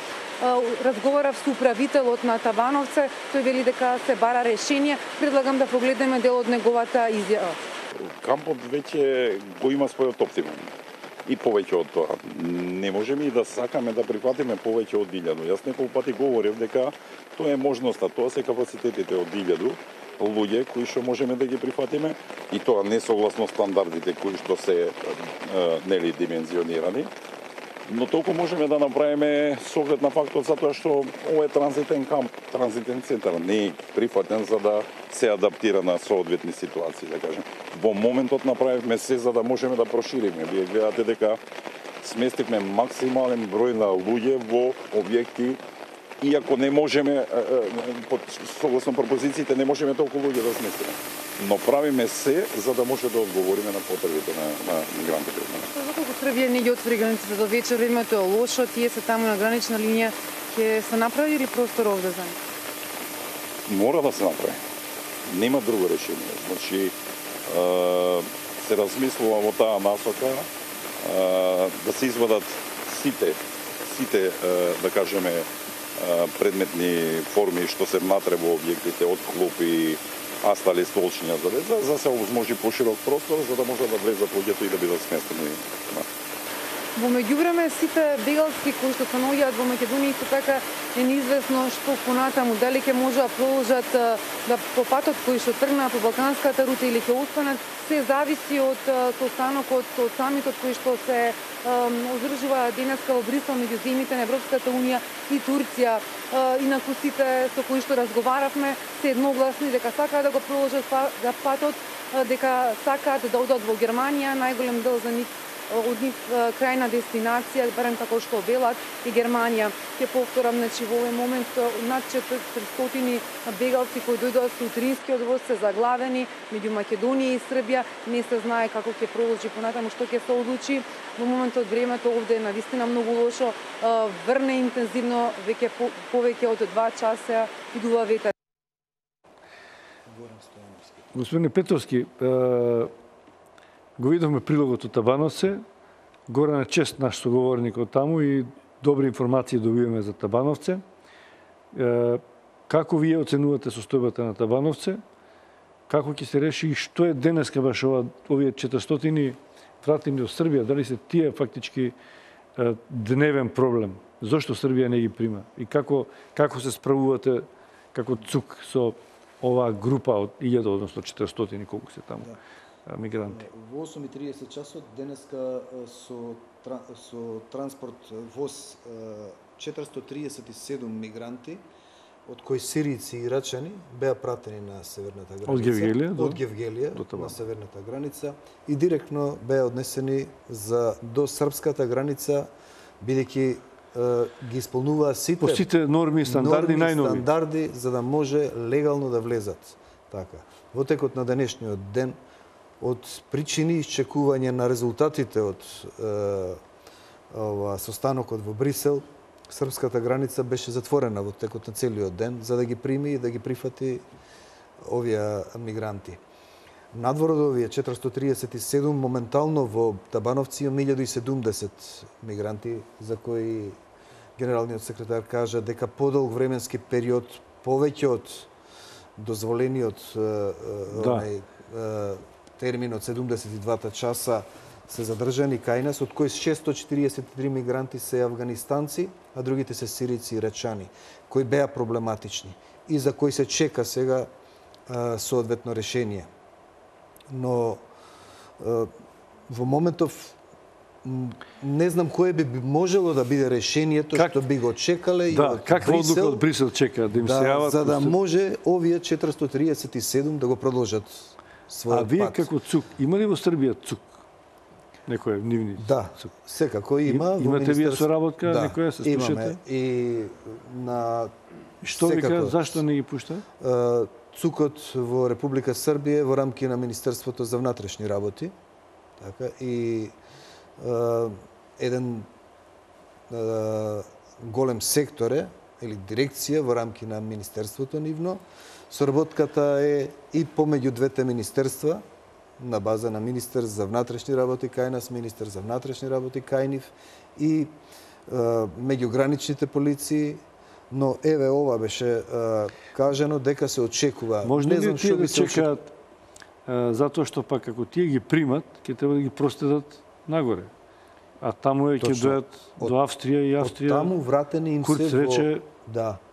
Разговарав со управителот на Табановце, тој вели дека се бара решение. Предлагам да погледнеме дел од неговата изјава. Кампот веќе го има својот оптимум. И повеќе од тоа. Не можеме и да сакаме да прифатиме повеќе од 1000. Јас неколку пати говорев дека тоа е можноста, тоа се капацитетите од 1000 луѓе кои што можеме да ги прифатиме и тоа не согласно стандардите кои што се димензионирани. Но толку можеме да направиме с оглед на фактот затоа што ова е транзитен камп, транзитен центар, не е прифатен за да се адаптира на соодветни ситуации, да кажем. Во моментот направивме се за да можеме да прошириме. Вие гледате дека сместивме максимален број на луѓе во објекти, иако не можеме, согласно пропозициите, не можеме толку луѓе да сместиме. Но правиме се за да може да одговориме на потребите на мигрантите. Зато Србија не ги отвори границите до вечер, времето е лошо, тие се таму на гранична линија, ќе се направи или простор овде за нив? Мора да се направи. Нема друго решение. Значи, се размислува во таа насока да се извадат сите да кажеме предметни форми што се внатре во објектите, од клопи, астали, столчиња за деца, за се овозможи поширок простор за да може да влезат луѓето и да бидат сместени. Во меѓувреме сите бегалци кои што се наоѓаат во Македонија исто така е неизвестно што понатаму, дали ќе може да продолжат да по патот кој што тргнаа по балканската рута или ќе останат, се зависи од состанокот, од самитот кој што се одржува денеска во Брисел меѓу земјите на Европската унија и Турција. Инаку сите со кои што разговаравме се едногласни дека сакаат да го продолжат патот, дека сакаат да одат во Германија, најголем дел за нив од нив крајна дестинација, барем како што велат, и Германија. Ќе повторам, значи во овој момент над 400 бегалци кои дојдоа со утринскиот воз се заглавени меѓу Македонија и Србија. Не се знае како ќе продолжи понатаму, што ќе се одлучи. Во моментот времето овде е навистина многу лошо, врне интензивно, веќе повеќе од 2 часа идува ветер. Господине Петровски, го видовме прилогот од Табановце, Горан е чест наш соговорник од таму и добри информации добиваме за Табановце. Како вие оценувате состојбата на Табановце? Како ќе се реши и што е денеска баш овие 400 вратени од Србија? Дали се тие фактички дневен проблем? Зошто Србија не ги прима? И како се справувате како ЦУК со оваа група од 1000, односно 400 колку се таму? Мигранти. Во 8:30 часот денеска со транспорт воз 437 мигранти, од кои сирици и ирачани, беа пратени на северната граница. Од Гевгелија на северната граница и директно беа однесени до српската граница, бидејќи ги исполнуваа сите норми и стандарди најнови. Стандарди за да може легално да влезат. Така. Во текот на денешниот ден од причини исчекување на резултатите од состанокот во Брисел, српската граница беше затворена во текот на целиот ден за да ги прими и да ги прифати овие мигранти. Надвор од овие 437 моментално во Табановци има 1070 мигранти за кои генералниот секретар кажа дека подолг временски период повеќе од дозволениот термин од 72 часа се задржани кај нас, од кои 643 мигранти се афганистанци, а другите се сирици и ирачани, кои беа проблематични и за кои се чека сега соодветно решение. Но во моментов не знам кое би можело да биде решението што би го чекале и од каква одлука од Брисел чека да им се јават за да може овие 437 да го продолжат својот пат. А вие како ЦУК има ли во Србија ЦУК? Некој нивни ЦУК? Секако има. Имате вие соработка, некоја се слушате? Имаме и на што ви кажа, зашто не ги пушта? ЦУКот во Република Србија во рамки на Министерството за внатрешни работи, така и еден голем сектор или дирекција во рамки на Министерството нивно. Соработката е и помеѓу двете министерства, на база на министер за внатрешни работи кај нас, министер за внатрешни работи кај нив и меѓу граничните полиции, но еве ова беше кажано дека се очекува. Може ли тие да чекаат затоа што пак ако тие ги примат, ќе треба да ги проследат нагоре. А таму ќе дојдат до Австрија и Австрија. Таму вратени им се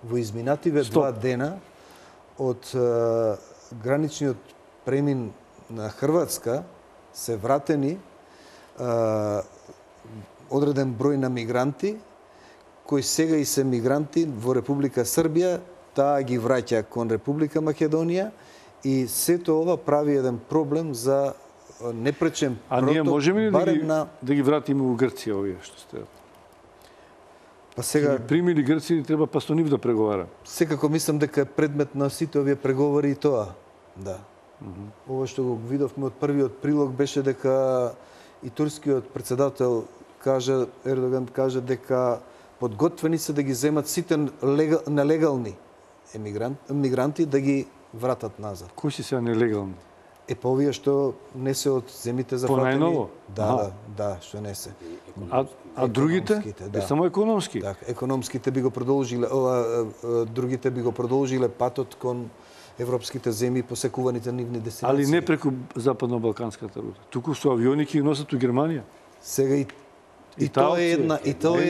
во изминативе 2 дена од граничниот премин на Хрватска се вратени одреден број на мигранти кои сега и се мигранти во Република Србија, таа ги враќа кон Република Македонија и сето ова прави еден проблем за непречен проток. А ние можеме ли да ги вратиме у Грција овие што стојат? Па сега примили Грција, треба па со нив да преговара. Секако мислам дека е предмет на сите овие преговори и тоа. Да. Ова што го видовме од првиот прилог беше дека и турскиот председател Ердоган каже дека подготвени се да ги земат сите нелегални мигранти да ги вратат назад. Кои се сега нелегални? Па овие што не се од земите зафатени. По најново? Да, што не се. А другите? Да. Само економски? Да, економските би го продолжиле, другите би го продолжиле патот кон европските земји, посекуваните нивни дестинации. Али не преку западно-балканската рута. Туку со авиони ќе носат у Германија. Сега и тоа е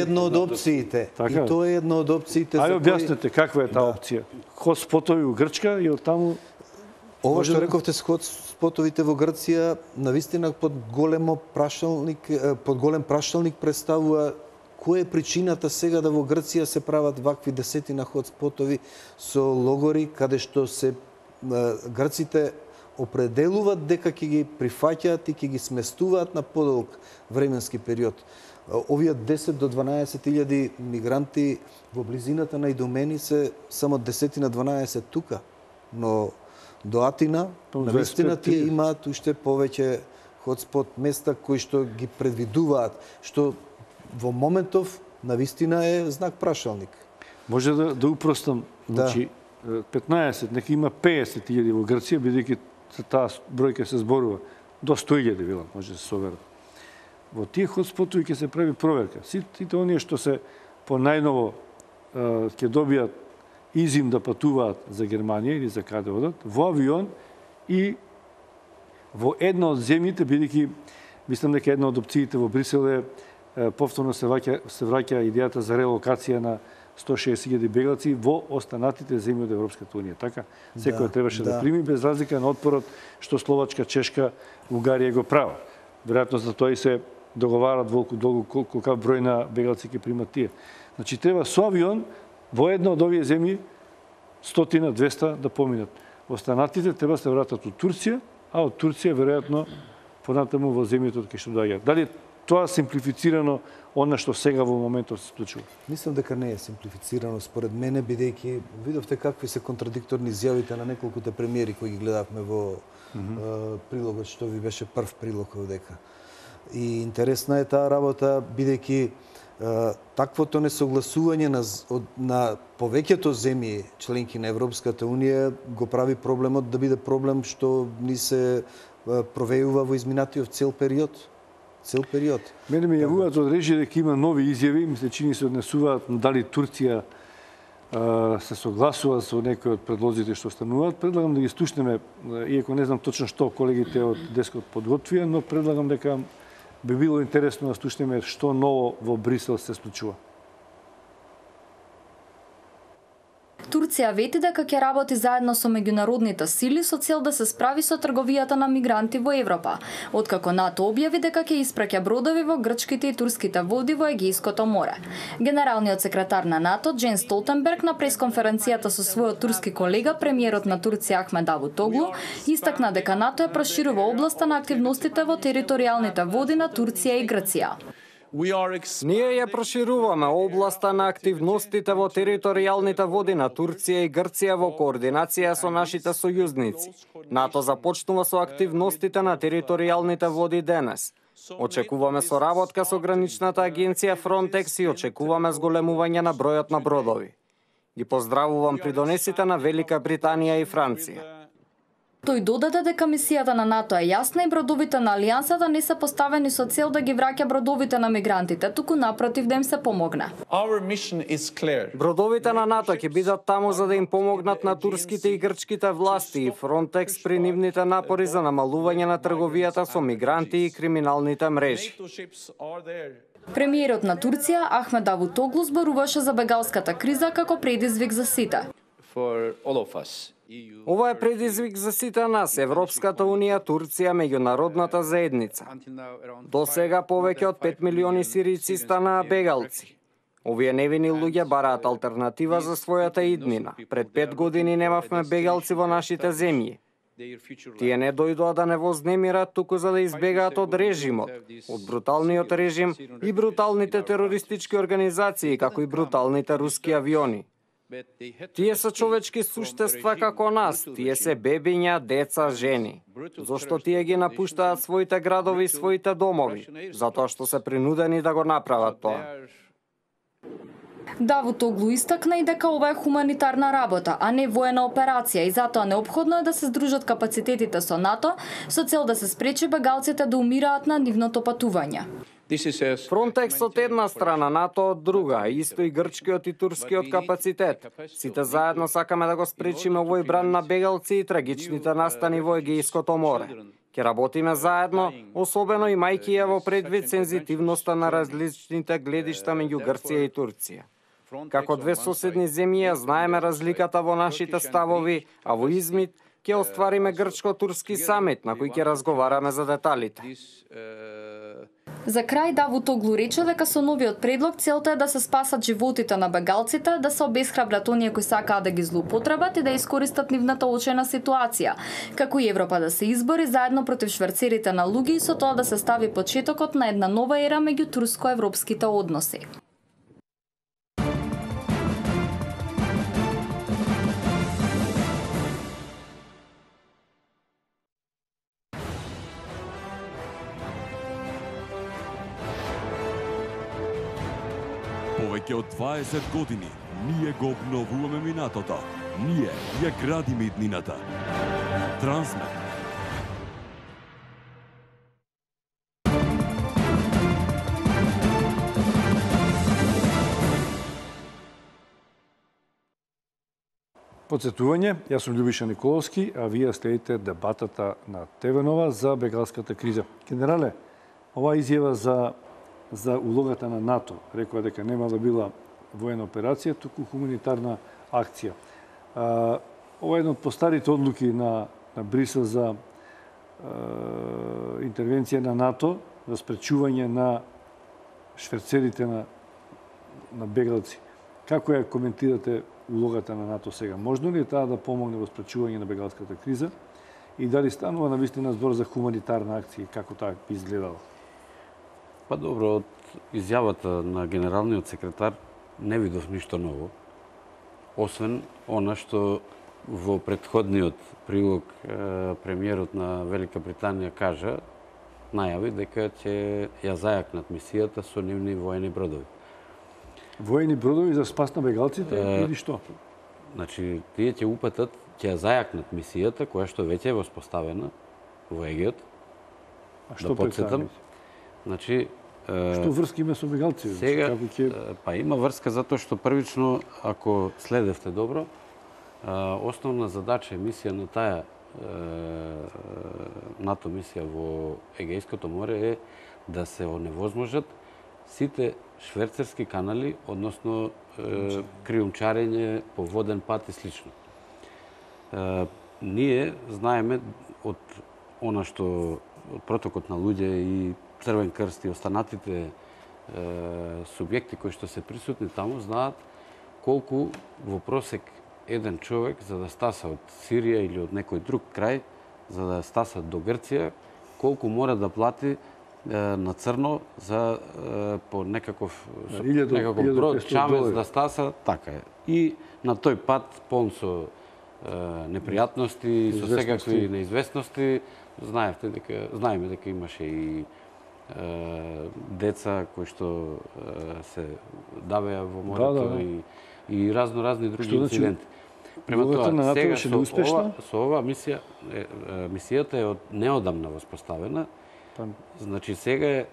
една од опциите. Така? И тоа е една од опциите. Ајде објаснете каква е таа опција. Хотспотови у Грчка и оттаму. Ова што рековте с хотспотовите во Грција, навистина под голем прашалник представува која е причината сега да во Грција се прават вакви десетина хотспотови со логори каде што се грците определуваат дека ќе ги прифаќаат и ќе ги сместуваат на подолг временски период. Овие 10 до 12.000 мигранти во близината на Идомени се само 10 на 12 тука, но до Атина, навистина тие имаат уште повеќе хотспот места кои што ги предвидуваат, што во моментов навистина е знак прашалник. Може да упростам, значи 15, нека има 50.000 во Грција, бидејќи таа бројка се зборува до 100.000 била, може да се соберат. Во тие хотспотови ќе се прави проверка. Сите оние што се по најново ќе добијат изим да патуваат за Германија или за каде одат, во авион и во една од земјите, бидејќи мислам дека една од опциите во Брисел е повторно се враќа идејата за релокација на 160.000 беглаци во останатите земји од Европската унија. Така, секој требаше да прими без разлика на отпорот што Словачка, Чешка, Бугарија го прават. Веројатно за тоа и се договарат колкав број на беглаци ќе примат тие. Значи треба со авион во една од овие земји 100-200 да поминат. Останатите треба се вратат од Турција, а од Турција веројатно понатаму во земјите од кај што доаѓаат. Дали тоа симплифицирано она што сега во моментот се случува? Мислам дека не е симплифицирано според мене, бидејќи видовте какви се контрадикторни изјавите на неколкуте премиери кои ги гледавме во прилогот што ви беше прв прилог овдека. И интересна е таа работа, бидејќи таквото несогласување на повеќето земји членки на Европската унија го прави проблемот да биде проблем што ни се провејува во изминатиот цел период. Мене ми јавуваат од режи дека има нови изјави, ми се чини се однесуваат дали Турција се согласува со некои од предлозите што стануваат. Предлагам да ги слушнеме, иако не знам точно што колегите од Дескот подготвија, но предлагам дека би било интересно да слушнеме што ново во Брисел се случува. Турција вети дека ќе работи заедно со меѓународните сили со цел да се справи со трговијата на мигранти во Европа, откако НАТО објави дека ќе испраќа бродови во грчките и турските води во Егејското море. Генералниот секретар на НАТО Джен Столтенберг на пресконференцијата со својот турски колега, премиерот на Турција Ахмед Давутоглу, истакна дека НАТО ја проширува областа на активностите во територијалните води на Турција и Грција. Ние ја прошируваме областа на активностите во територијалните води на Турција и Грција во координација со нашите сојузници. НАТО започнува со активностите на територијалните води денес. Очекуваме соработка со граничната агенција Frontex и очекуваме зголемување на бројот на бродови. Ги поздравувам придонесите на Велика Британија и Франција. Тој додаде дека мисијата на НАТО е јасна и бродовите на Алијансата не се поставени со цел да ги враќа бродовите на мигрантите, туку напротив да им се помогне. Бродовите на НАТО ќе бидат таму за да им помогнат на турските и грчките власти и Frontex при нивните напори за намалување на трговијата со мигранти и криминалните мрежи. Премиерот на Турција Ахмед Давутоглу зборуваше за бегалската криза како предизвик за сите. Ова е предизвик за сите нас, Европската Унија, Турција, меѓународната заедница. До сега повеќе од 5 милиони сирийци станаа бегалци. Овие невини луѓе бараат алтернатива за својата иднина. Пред 5 години немавме бегалци во нашите земји. Тие не дојдоа да не вознемират, туку за да избегаат од режимот, од бруталниот режим и бруталните терористички организации, како и бруталните руски авиони. Тие се човечки суштества како нас, тие се бебиња, деца, жени. Зошто тие ги напуштаат своите градови и своите домови? Затоа што се принудени да го направат тоа. Давут Оглу истакна и дека ова е хуманитарна работа, а не воена операција и затоа неопходно е да се здружат капацитетите со НАТО со цел да се спречи бегалците да умираат на нивното патување. Фронтекс од една страна, НАТО од друга, исто и грчкиот и турскиот капацитет. Сите заедно сакаме да го спречиме овој бран на бегалци и трагичните настани во Егејското море. Ќе работиме заедно, особено имајќи ја во предвид сензитивноста на различните гледишта меѓу Грција и Турција. Како две соседни земји ја знаеме разликата во нашите ставови, а во измит ќе оствариме грчко-турски самит на кој ќе разговараме за деталите. За крај Давут Оглу рече дека со новиот предлог целта е да се спасат животите на бегалците, да се обесхрабрат оние кои сакаат да ги злоупотребат и да искористат нивната очена ситуација, како и Европа да се избори заедно против шверцерите на луѓе и со тоа да се стави почетокот на една нова ера меѓу турско-европските односи. Повеќе од 20 години ние го обновуваме минатото. Ние ја градиме иднината. Трансмет. Подсетување, јас сум Љубиша Николовски, а вие следите дебатата на ТВ Нова за бегалската криза. Генерале, оваа изјава за улогата на НАТО, рекоа дека нема да била воена операција, туку хуманитарна акција. Ова е една од постарите одлуки на Брисел за интервенција на НАТО, за спречување на шверцерите на бегалци. Како ја коментирате улогата на НАТО сега? Можно ли е таа да помогне во спречување на бегалската криза? И дали станува навистина збор за хуманитарна акција? Како таа би изгледала? Па добро, од изјавата на генералниот секретар не видов ништо ново, освен она што во претходниот прилог премиерот на Велика Британија кажа, најави дека ќе ја зајакнат мисијата со нивни воени бродови. Воени бродови за спас на бегалците или што? Значи, тие ќе упатат, ќе ја зајакнат мисијата која што веќе е воспоставена во Егеот. А што представите? Значи, што врска има со бегалци? Сега, па има врска затоа што првично, ако следевте добро, основна задача и мисија на таа НАТО мисија во Егејското море е да се оневозможат сите шверцерски канали, односно криумчарење по воден пат и слично. Ние знаеме од она што од протокот на луѓе и Црвен крст и останатите субјекти кои што се присутни таму знаат колку во просек еден човек за да стаса од Сирија или од некој друг крај, за да стаса до Грција, колку мора да плати на црно за по некаков брод, чамец да стаса, така е. И на тој пат полн со непријатности, со секакви неизвестности, знаеме дека имаше и деца кои што се давеа во морето и разни други инциденти. Према тоа, сега со ова мисијата е неодамна воспоставена. Значи сега е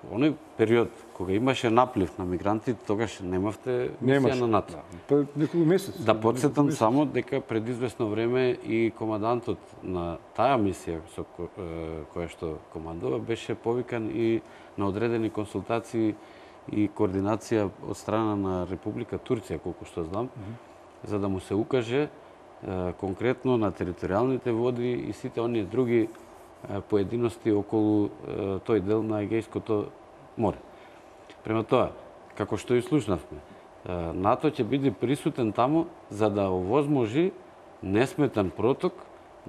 оној период кога имаше наплив на мигранти, тогаш немавте мисија на НАТО. Неколку месеци. Да подсетам само дека пред известно време и командантот на таа мисија со која што командува беше повикан и на одредени консултации и координација од страна на Република Турција, колку што знам, за да му се укаже конкретно на територијалните води и сите оние други поединости околу тој дел на Егејското море. Према тоа, како што и слушнавме, НАТО ќе биде присутен таму за да овозможи несметан проток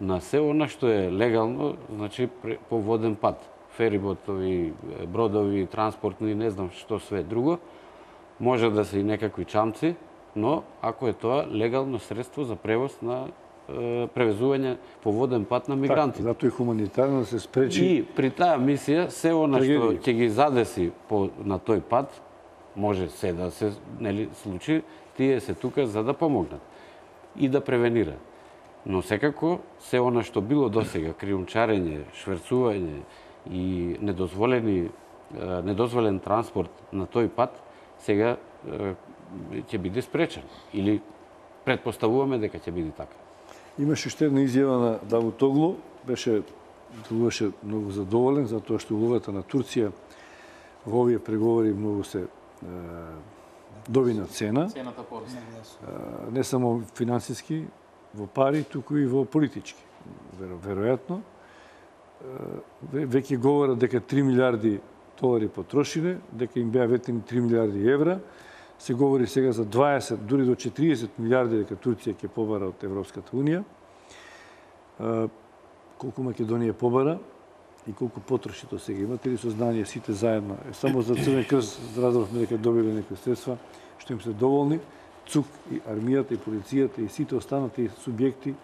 на се она што е легално, значи по воден пат. Фериботови, бродови, транспортни, не знам што све друго. Може да се и некакви чамци, но ако е тоа легално средство за превоз на превезување по воден пат на мигранти. Зато и хуманитарно да се спречи. И при таа мисија, се она што ќе ги задеси на тој пат, може се да се случи, тие се тука за да помогнат и да превенираат. Но секако, се она што било досега, криумчарење, шверцување и недозволен транспорт на тој пат, сега ќе биде спречен. Или предпоставуваме дека ќе биде така. Имаше уште една изјава на Давутоглу, беше многу задоволен за тоа што улогата на Турција во овие преговори многу се добина цена. Цената порасна. Не само финансиски, во пари, туку и во политички. Веројатно. Веќе говорат дека 3 милиарди долари потрошиле, дека им беа ветени 3 милиарди евра. Се говори сега за 20, дури до 40 милиарди дека Турција ќе побара од Европската Унија. Колку Македонија побара и колку потроши тоа сега. Имате ли сознание сите заедно? Само за Црвен крст разбравме дека добиле некои средства што им се доволни. ЦУК и армијата и полицијата и сите останати субјекти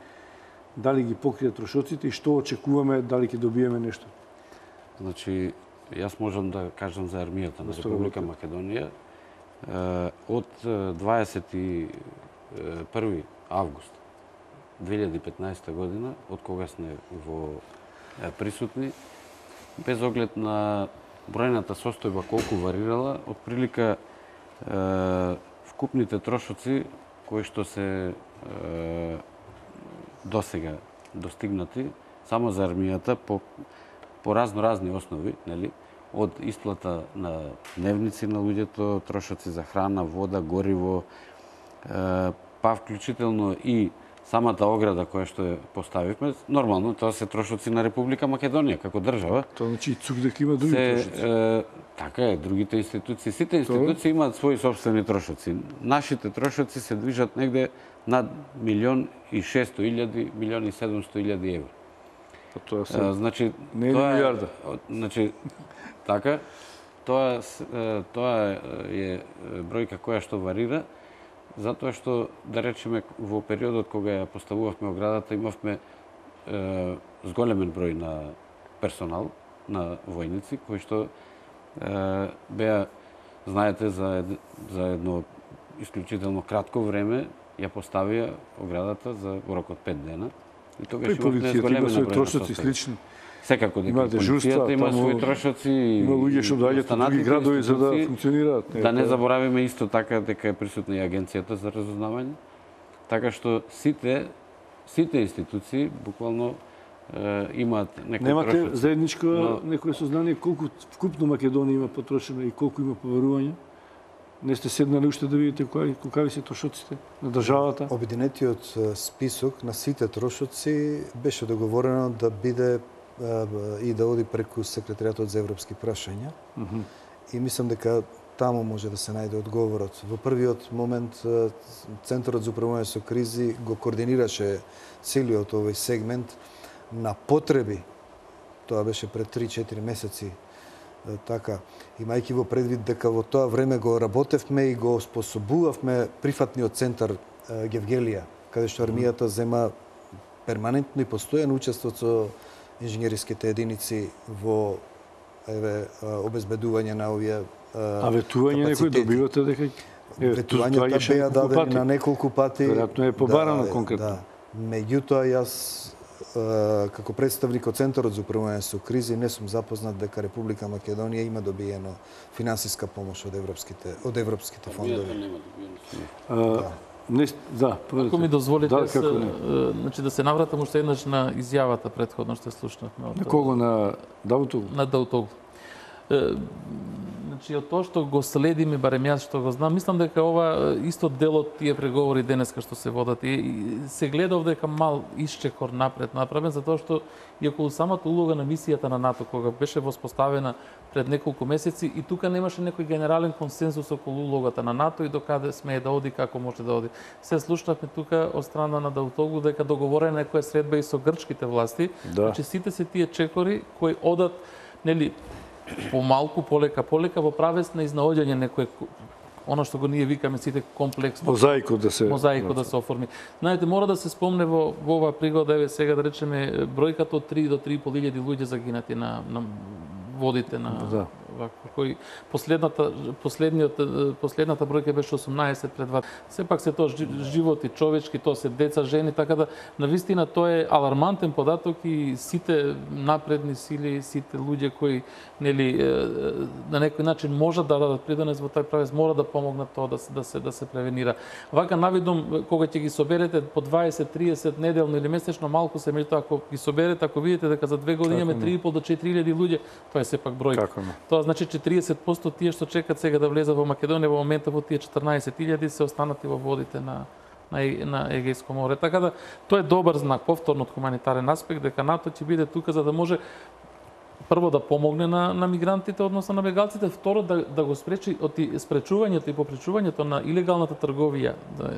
дали ги покријат трошоците и што очекуваме, дали ќе добиеме нешто? Значи, јас можам да кажам за армијата на Република Македонија. Од 21. август 2015 година, од кога сме присутни, без оглед на бројната состојба колку варирала, отприлика вкупните трошоци кои што се досега достигнати само за армијата по разни основи, нели? Од исплата на дневници на луѓето, трошоци за храна, вода, гориво, па вклучително и самата ограда која што ја поставивме, нормално тоа се трошоци на Република Македонија како држава. Тоа значи ЦУК дека има други трошоци. Така е, другите институции, сите институции имаат своји собствени трошоци. Нашите трошоци се движат негде над 1.600.000, 1.700.000 евра. Тоа се значи не е милиарда. Значи така, тоа е бројка која што варира, затоа што, да речеме, во периодот кога ја поставувавме оградата, имавме зголемен број на персонал, на војници, кои што беа, знаете, за едно исклучително кратко време ја поставија оградата за рок од 5 дена. И тогаш имавме зголемена број на трошоци слични. Секако дека полицијата има своји трошоци. Има луѓе што доаѓаат од други градови за да функционираат. Да не заборавиме исто така дека е присутна и Агенцијата за разузнавање. Така што сите институции буквално имаат некој трошоци. Немате заедничко некое сознание колку вкупно Македонија има потрошено и колку има побарување? Не сте седнали уште да видите колкави се трошоците на државата? Обединетиот список на сите трошоци беше договорено да биде и да оди преку секретаријатот за европски прашања. И мислам дека таму може да се најде одговорот. Во првиот момент Центарот за управување со кризи го координираше целиот овој сегмент на потреби. Тоа беше пред 3-4 месеци. Така, имајќи во предвид дека во тоа време го работевме и го способувавме прифатниот центар Гевгелија, каде што армијата зема перманентно и постојано учество со инженериските единици во обезбедување на овие А ветување некој добивате дека ветувањата беа дадени на неколку пати. Веројатно е побарано конкретно. Меѓутоа јас како представник од Центарот за управување со кризи не сум запознат дека Република Македонија има добиено финансиска помош од европските фондови. Ако ми дозволите, значи да се навратам уште еднаш на изјавата претходно што слушнавме. На кого? На Давутоглу? На Давутоглу. Значи, од тоа што го следиме, барем јас што го знам, мислам дека ова исто дел од тие преговори денеска што се водат и се гледа дека мал исчекор напред направен, затоа што и околу самата улога на мисијата на НАТО, кога беше воспоставена пред неколку месеци, и тука немаше некој генерален консензус околу улогата на НАТО и докаде смее да оди, како може да оди. Се слушнавме тука од страна на Давутоглу дека договорена некоја средба и со грчките власти, значи сите се тие чекори кои одат, нели, помалку, полека во правец на изнаоѓање некој, она што го ние викаме сите комплексно мозаикот да се оформи. Знаете, мора да се спомне во оваа пригода, еве сега да речеме бројката од 3 до 3.500 луѓе загинати на водите на кој последната бројка беше 18 пред 2. Сепак се тоа животи човечки, тоа се деца, жени, така да навистина тоа е алармантен податок и сите напредни сили, сите луѓе кои нели на некој начин можат да дадат придонес во тој правец, мора да помогнат тоа да се превенира. Вака навидом кога ќе ги соберете по 20-30 неделно или месечно, малку се, меѓутоа ако ги соберете, ако видите дека за 2 години имаме 3.500 до 4.000 луѓе, тоа е сепак бројка. Тоа значи 40% тие што чекат сега да влезат во Македонија во моментот во тие 14.000 се останати во водите на Егејско море. Така да тоа е добар знак, повторно од хуманитарен аспект, дека НАТО ќе биде тука за да може прво да помогне на мигрантите, односно на бегалците, второ да го спречи од спречувањето и попречувањето на илегалната трговија,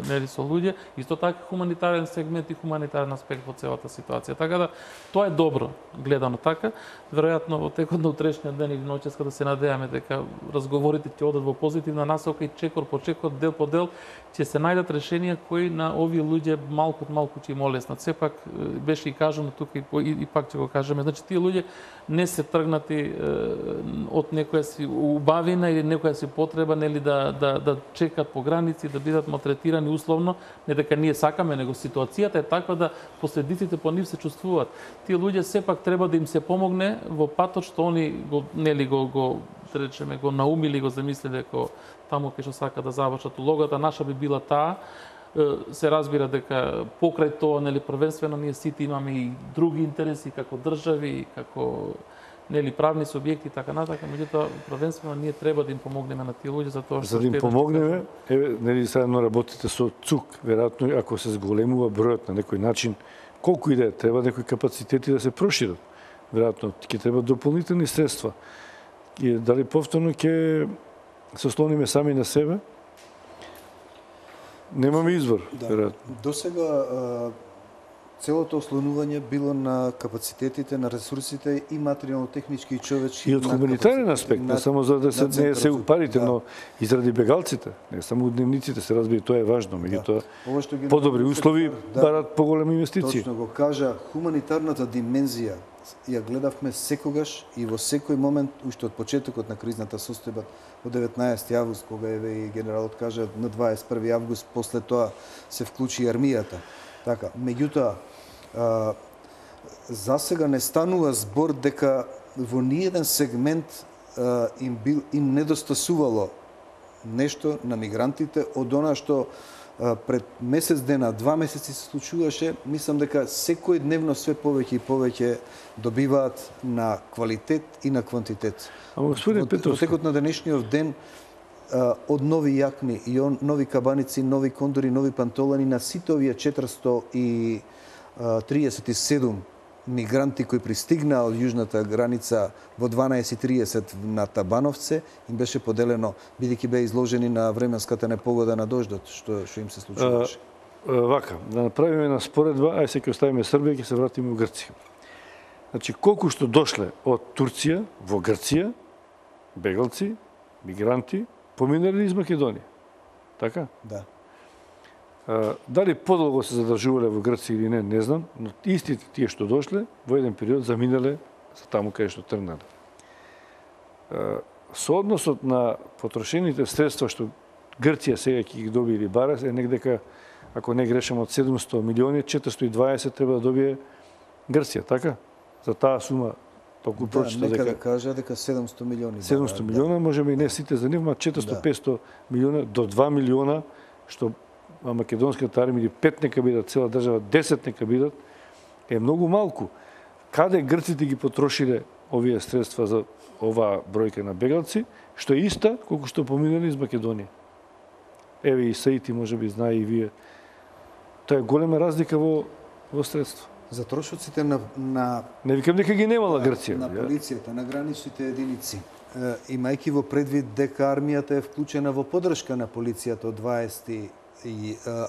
нели, со луѓе, исто така хуманитарен сегмент и хуманитарен аспект во целата ситуација. Така да тоа е добро гледано така. Веројатно во текот на утрешниот ден или ноќеска да се надеваме дека разговорите ќе одат во позитивна насока и чекор по чекор, дел по дел ќе се најдат решенија кои на овие луѓе малку од малку ќе им олеснат. Сепак беше и кажано тука и пак ќе го кажеме, значи тие луѓе не се тргнати од некоја си убавина или некоја си потреба, нели, да чекат по граници, да бидат малтретирани условно, не дека ние сакаме, него ситуацијата е таква да последиците по нив се чувствуваат. Тие луѓе сепак треба да им се помогне во патот што они го да речеме го наумили, го замислиле како таму кај што сака да завршат улогата. Наша би била таа. Се разбира дека покрај тоа, нели, првенствено ние сите имаме и други интереси како држави, како, нели, правни субјекти и така натака, меѓутоа првенствено ние треба да им помогнеме на тие луѓе затоа што за да им помогнеме, нели, заедно работите со ЦУК, веројатно ако се зголемува бројот на некој начин, колку и да е, треба некои капацитети да се прошират. Веројатно ќе треба дополнителни средства. И дали повторно ќе се ослониме сами на себе? Немаме избор, веројатно. До сега целото ослонување било на капацитетите, на ресурсите и материјално-технички и човечки. И од хуманитарен аспект, не само за да се не се парите, но и заради бегалците, не само дневниците, се разбира, тоа е важно, меѓутоа подобри услови барат поголеми инвестиции. Точно го кажа, хуманитарната димензија ја гледавме секогаш и во секој момент, уште од почетокот на кризната состојба, од 19 август, кога еве и генералот кажа на 21 август, после тоа се вклучи армијата. Така, меѓутоа, за сега не станува збор дека во ниеден сегмент им недостасувало нешто на мигрантите од она што пред месец дена, 2 месеци се случуваше. Мислам дека секојдневно све повеќе и повеќе добиваат на квалитет и на квантитет. Ама господин Петровски, во текот на денешниот ден од нови јакни и нови кабаници, нови кондори, нови пантолани на сите овие 437 мигранти кои пристигнаа од јужната граница во 12:30 на Табановце, им беше поделено, бидејќи беа изложени на временската непогода на дождот, што им се случуваше. Вака, да направиме една споредба, ај се ќе оставиме Србија и ќе се вратиме во Грција. Значи, колку што дошле од Турција во Грција, бегалци, мигранти, поминали из Македонија. Така? Да. Дали подолго се задржувале во Грција или не знам, но истите тие што дошле, во еден период заминале за таму каде што тргнале. Со односот на потрошените средства што Грција сега ќе ги добие или бара, е негдека, ако не грешам, од 700 милиони, 420 треба да добие Грција, така? За таа сума толку прочита дека... Да кажа дека 700 милиони. 700 милиона, можеме и не сите за нив, 400-500 милиона до 2 милиона, што македонската армија или 5 нека бидат, цела држава 10 нека бидат, е многу малку. Каде грците ги потрошиле овие средства за оваа бројка на бегалци, што е иста колку што поминали из Македонија. Еве и Саити можеби знае и вие. Тоа е голема разлика во средства. За трошоците на не викам дека ги немала Грција. На полицијата, на граничните единици. Имајќи во предвид дека армијата е вклучена во поддршка на полицијата од 20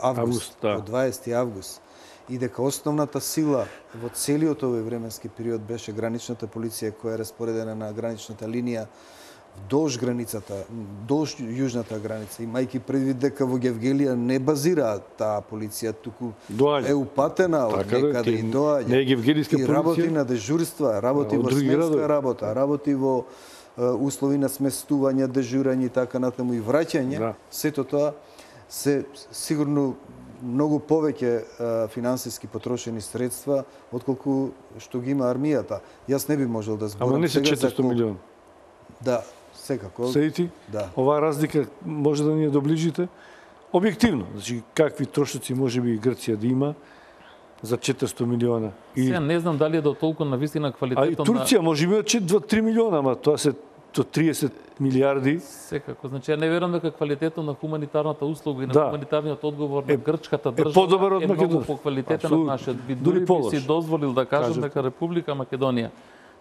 август, од 20 август, и дека основната сила во целиот овој временски период беше граничната полиција која е распоредена на граничната линија вдолж границата, вдолж јужната граница, имајќи предвид дека во Гевгелија не базира таа полиција, туку е упатена од некаде и доаѓа. Не е гевгелиска полиција. И работи на дежурства, работи во сменска работа, работи во услови на сместување, дежурање и така натаму и враќање. Сето тоа се сигурно многу повеќе финансиски потрошени средства отколку што ги има армијата. Јас не би можел да зборам. Ама не се 400 милиони. Да, секако. Сеити? Да. Оваа разлика може да ни ја доближите? Објективно, значи какви трошоци може би Грција да има за 400 милиона. Сега не знам дали е до толку на вистина квалитетот на... А и Турција може би има 2-3 милиона, ама тоа се до 30 милиарди. Секако, значи ја не верувам дека квалитетот на хуманитарната услуга и на хуманитарниот одговор на грчката држава подобар од многу поквалитетен од нашиот. Би дури би си дозволил да кажам дека Република Македонија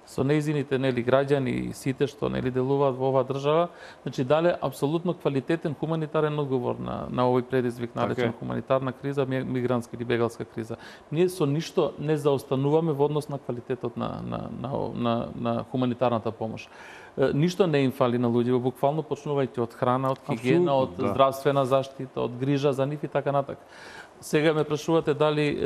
со нејзините граѓани и сите што делуваат во оваа држава, значи дале апсолутно квалитетен хуманитарен одговор на овој предизвик наречен хуманитарна криза, мигрантска или бегалска криза. Ние со ништо не заостануваме во однос на квалитетот на хуманитарната помош. Ништо не им фали на луѓе, буквално почнувајќи од храна, од хигиена, од здравствена заштита, од грижа за нив и така натак. Сега ме прашувате дали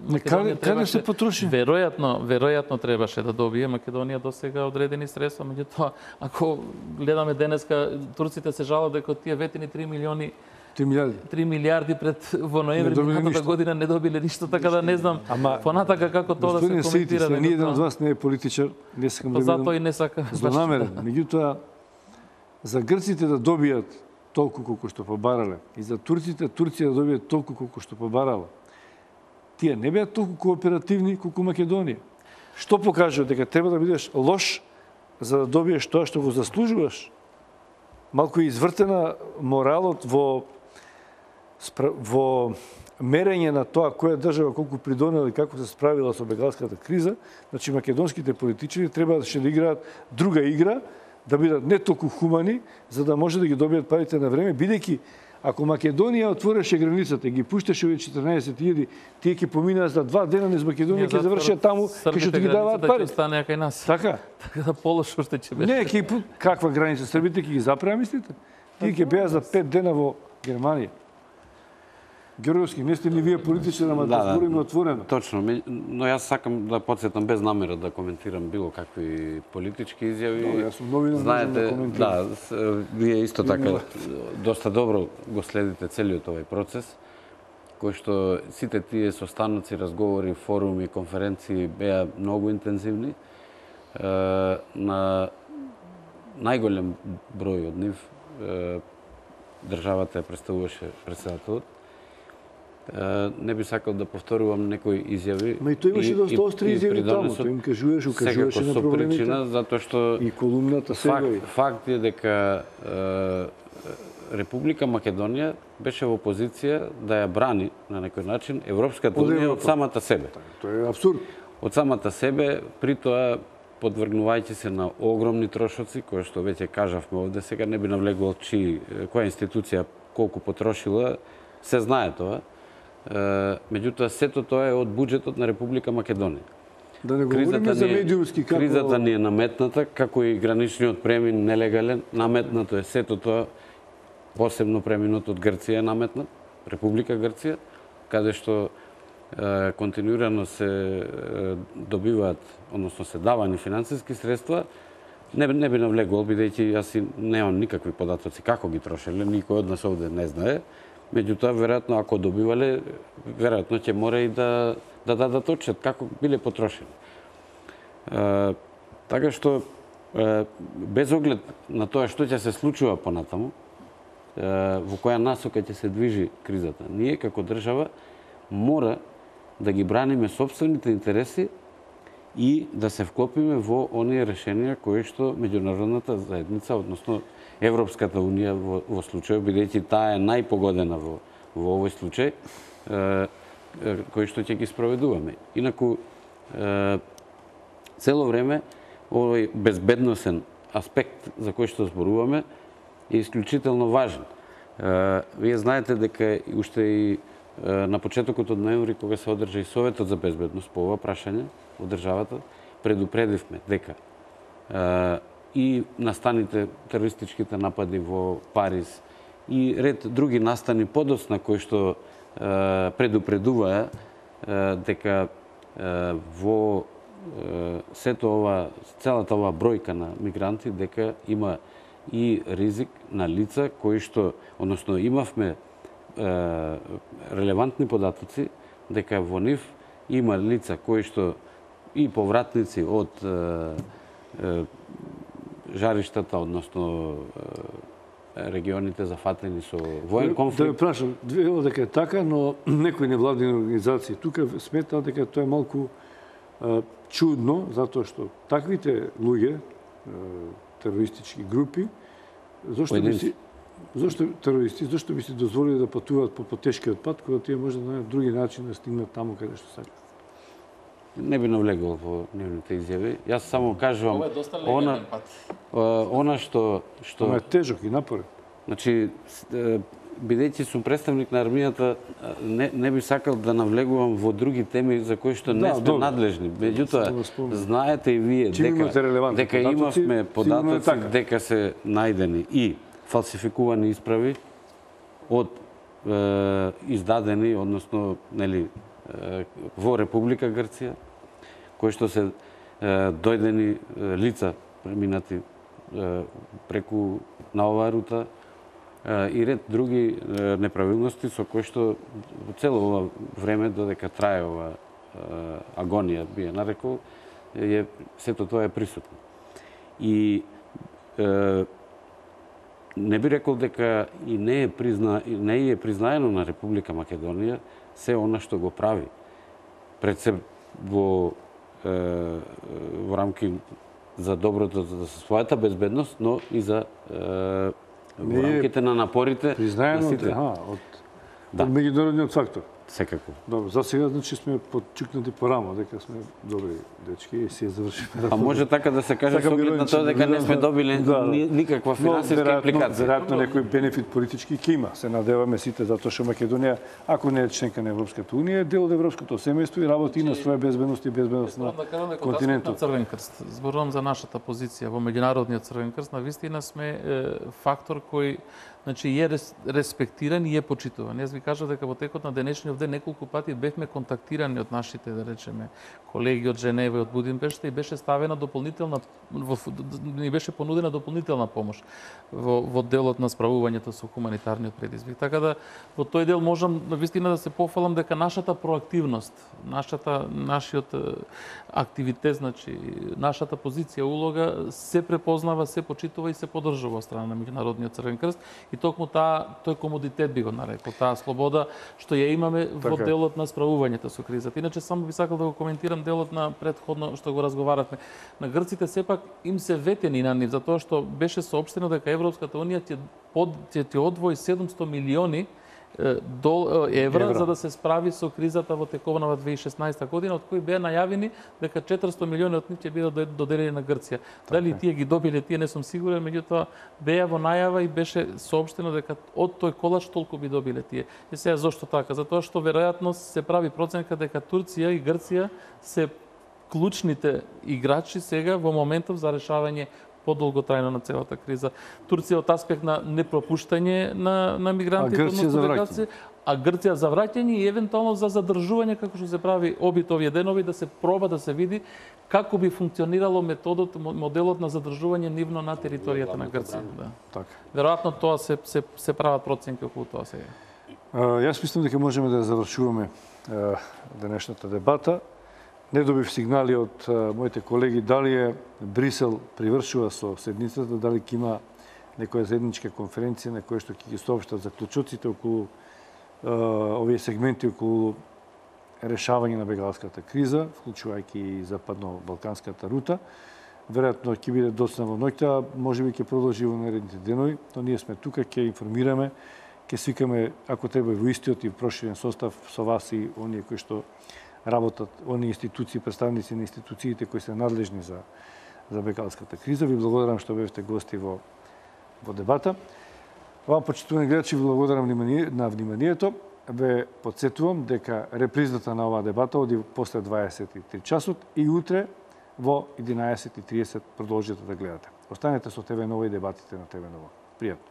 Македонија каде се потроши? Веројатно требаше да добие Македонија до сега одредени средства, меѓутоа ако гледаме денеска турците се жалат дека тие ветени 3 милиарди пред во ноември минатата година не добиле ништо, така да не знам понатака како тоа да се коментира. Ни еден од вас не е политичар, не сакам да бидам затоа и не сакам злонамерен. Меѓутоа за грците да добијат толку колку што побарале и за турците Турција да добие толку колку што побарала. Тие не беа толку кооперативни колку Македонија. Што покажува дека треба да бидеш лош за да добиеш тоа што го заслужуваш? Малку е извртена моралот во мерење на тоа која држава колку придонела и како се справила со бегалската криза. Значи македонските политичари треба да играат друга игра, да бидат не толку хумани, за да може да ги добијат парите на време, бидејќи ако Македонија отвореше границата и ги пуштеше овие 14.000, тие ќе поминаат за 2 дена низ Македонија, ќе завршат таму, кај што ги даваат пари. Стане кај нас. Така. Така да полошо што ќе беше. Не, каква граница? Србите ќе ги запреа, мислите? Тие ќе беа за 5 дена во Германија. Георгиевски, не сте ли вие политичар, ама да збориме отворено? Точно, но јас сакам да потсетам без намера да коментирам било какви политички изјави. Јас сум новинар, знаете, да, вие исто така доста добро го следите целиот овој процес, кој што сите тие состаноци, разговори, форуми, конференции беа многу интензивни. На најголем број од нив државата ја представуваше председателот. Не би сакал да повторувам некои изјави. Ма и тој имаше доста остри изјави таму, тој им кажуваше на проблемите. Причина, затоа што и колумната сега. Факт е дека Република Македонија беше во позиција да ја брани на некој начин Европската унија од самата себе. Тоа е апсурд. Од самата себе, при тоа подвргнувајќи се на огромни трошоци, кои што веќе кажавме овде, сега не би навлегувал која институција колку потрошила, се знае тоа. Меѓутоа, сето тоа е од буџетот на Република Македонија. Да не говориме за медиумски како... Кризата ни е наметната, како и граничниот премин нелегален, наметнато е сето тоа, посебно преминот од Грција е наметнат, Република Грција, каде што континуирано се добиваат, односно се давани финансиски средства, не би навлегувал, бидејќи јас немам никакви податоци како ги трошеле, никој од нас овде не знае. Меѓутоа, веројатно, ако добивале, веројатно ќе мора и да дадат отчет како биле потрошени. Така што, без оглед на тоа што ќе се случува понатаму, во која насока ќе се движи кризата, ние како држава мора да ги браниме сопствените интереси и да се вклопиме во оние решенија кои што меѓународната заедница, односно Европската унија во случајот, бидејќи таа е најпогодена во овој случај, кои што ќе ги спроведуваме. Инаку, цело време овој безбедносен аспект за кој што зборуваме е исклучително важен. Вие знаете дека уште и на почетокот од ноември, кога се одржа и Советот за безбедност по ова прашање од државата, предупредивме дека и настаните, терористичките напади во Париз и ред други настани подоцна кои што предупредуваа дека во сето ова, целата ова бројка на мигранти, дека има и ризик на лица кои што, односно имавме релевантни податоци дека во нив има лица кои што и повратници од жариштата, односно регионите зафатени со воен конфликт. Да прашам, вело дека е така, но некои невладини организации тука сметаат дека тоа е малку чудно, затоа што таквите луѓе, терористички групи, зашто терористи, зашто би си дозволили да патуваат по потешкиот пат, кога тие може да најдат други начини да стигнат таму каде што сакаат? Не би навлегол во нивните изјави. Јас само кажувам Ова е доста легален пат. Она што Ова е тежок и напорен. Значи, бидејќи сум представник на армијата, не би сакал да навлегувам во други теми за кои што не сме надлежни. Меѓутоа, знаете и вие дека имавме податоци дека се најдени и фалсификувани исправи од издадени, односно, нели, во Република Грција, кои што се дојдени лица преминати преку на оваа рута и ред други неправилности со кои што во цело ова време додека трае ова агонија, би ја нарекол, сето тоа е присутно. И не би рекол дека и не е признаено на Република Македонија се она што го прави пред се во рамки за доброто за својата безбедност, но и за во рамките на напорите на сите. Од меѓународниот фактор. Секако. Добро, за сега значи сме подчукнати по рамо, дека сме добри дечки и си ја завршиме. А може така да се каже со оглед на тоа дека не сме добили никаква финансиска импликација. Веројатно некој бенефит политички ќе има. Се надеваме сите затоа што Македонија, ако не е членка на Европската унија, е дел од европското семејство и работи на своја безбедност и безбедност на континентот. Црвен крст. Зборувам за нашата позиција во меѓународниот Црвен крст. Навистина сме фактор кој е респектиран и е почитуван. Јас ви кажав дека во текот на денешниот ден неколку пати бевме контактирани од нашите, да речеме, колеги од Женева и од Будимпешта и беше ставена ни беше понудена дополнителна помош во делот на справувањето со хуманитарниот предизвик. Така да во тој дел можам навистина да се пофалам дека нашата проактивност, нашиот активитет, значи нашата позиција, улога се препознава, се почитува и се поддржува од страна на меѓународниот Црвен крст и токму тој комодитет би го нарекол, таа слобода што ја имаме во делот на справувањето со кризата. Иначе само би сакал да го коментирам делот на претходно што го разговаравме. На грците сепак им се ветени на нив затоа што беше соопштено дека Европската унија ќе одвои 700 милиони евра за да се справи со кризата во тековна 2016 година, од кои беа најавени дека 400 милиони од нив ќе бидат доделени на Грција. Дали тие ги добиле, тие не сум сигурен, меѓутоа беа во најава и беше соопштено дека од тој колач толку би добиле тие. И сега зошто така? Затоа што веројатно се прави проценка дека Турција и Грција се клучните играчи сега во моментов за решавање подолготрајно на целата криза. Турција од аспект на непропуштање на мигранти, а Грција за враќање и евентуално за задржување, како што се прави обид овие денови, да се проба да се види како би функционирало моделот на задржување нивно на територијата на Грција. Веројатно тоа се прават проценки околу тоа сега. Јас мислам дека можеме да завршуваме денешната дебата. Не добив сигнали од моите колеги дали Брисел привршува со седницата, дали ќе има некоја заедничка конференција на која што ќе ги соопштат заклучоците околу овие сегменти околу решавање на бегалската криза, вклучувајќи и западно-балканската рута. Веројатно ќе биде доцна во ноќта, можеби ќе продолжи во наредните денови, но ние сме тука, ќе информираме, ќе свикаме, ако треба и во истиот и проширен состав со вас и оние кои што работат, оние институции, представници на институциите кои се надлежни за бегалската криза. Ви благодарам што бевте гости во дебата. Вам, почитувани гледачи, ви благодарам на вниманието. Ве подсетувам дека репризата на оваа дебата оди после 23 часот и утре во 11:30 продолжите да гледате. Останете со ТВ Нова и дебатите на ТВ Нова. Пријатно.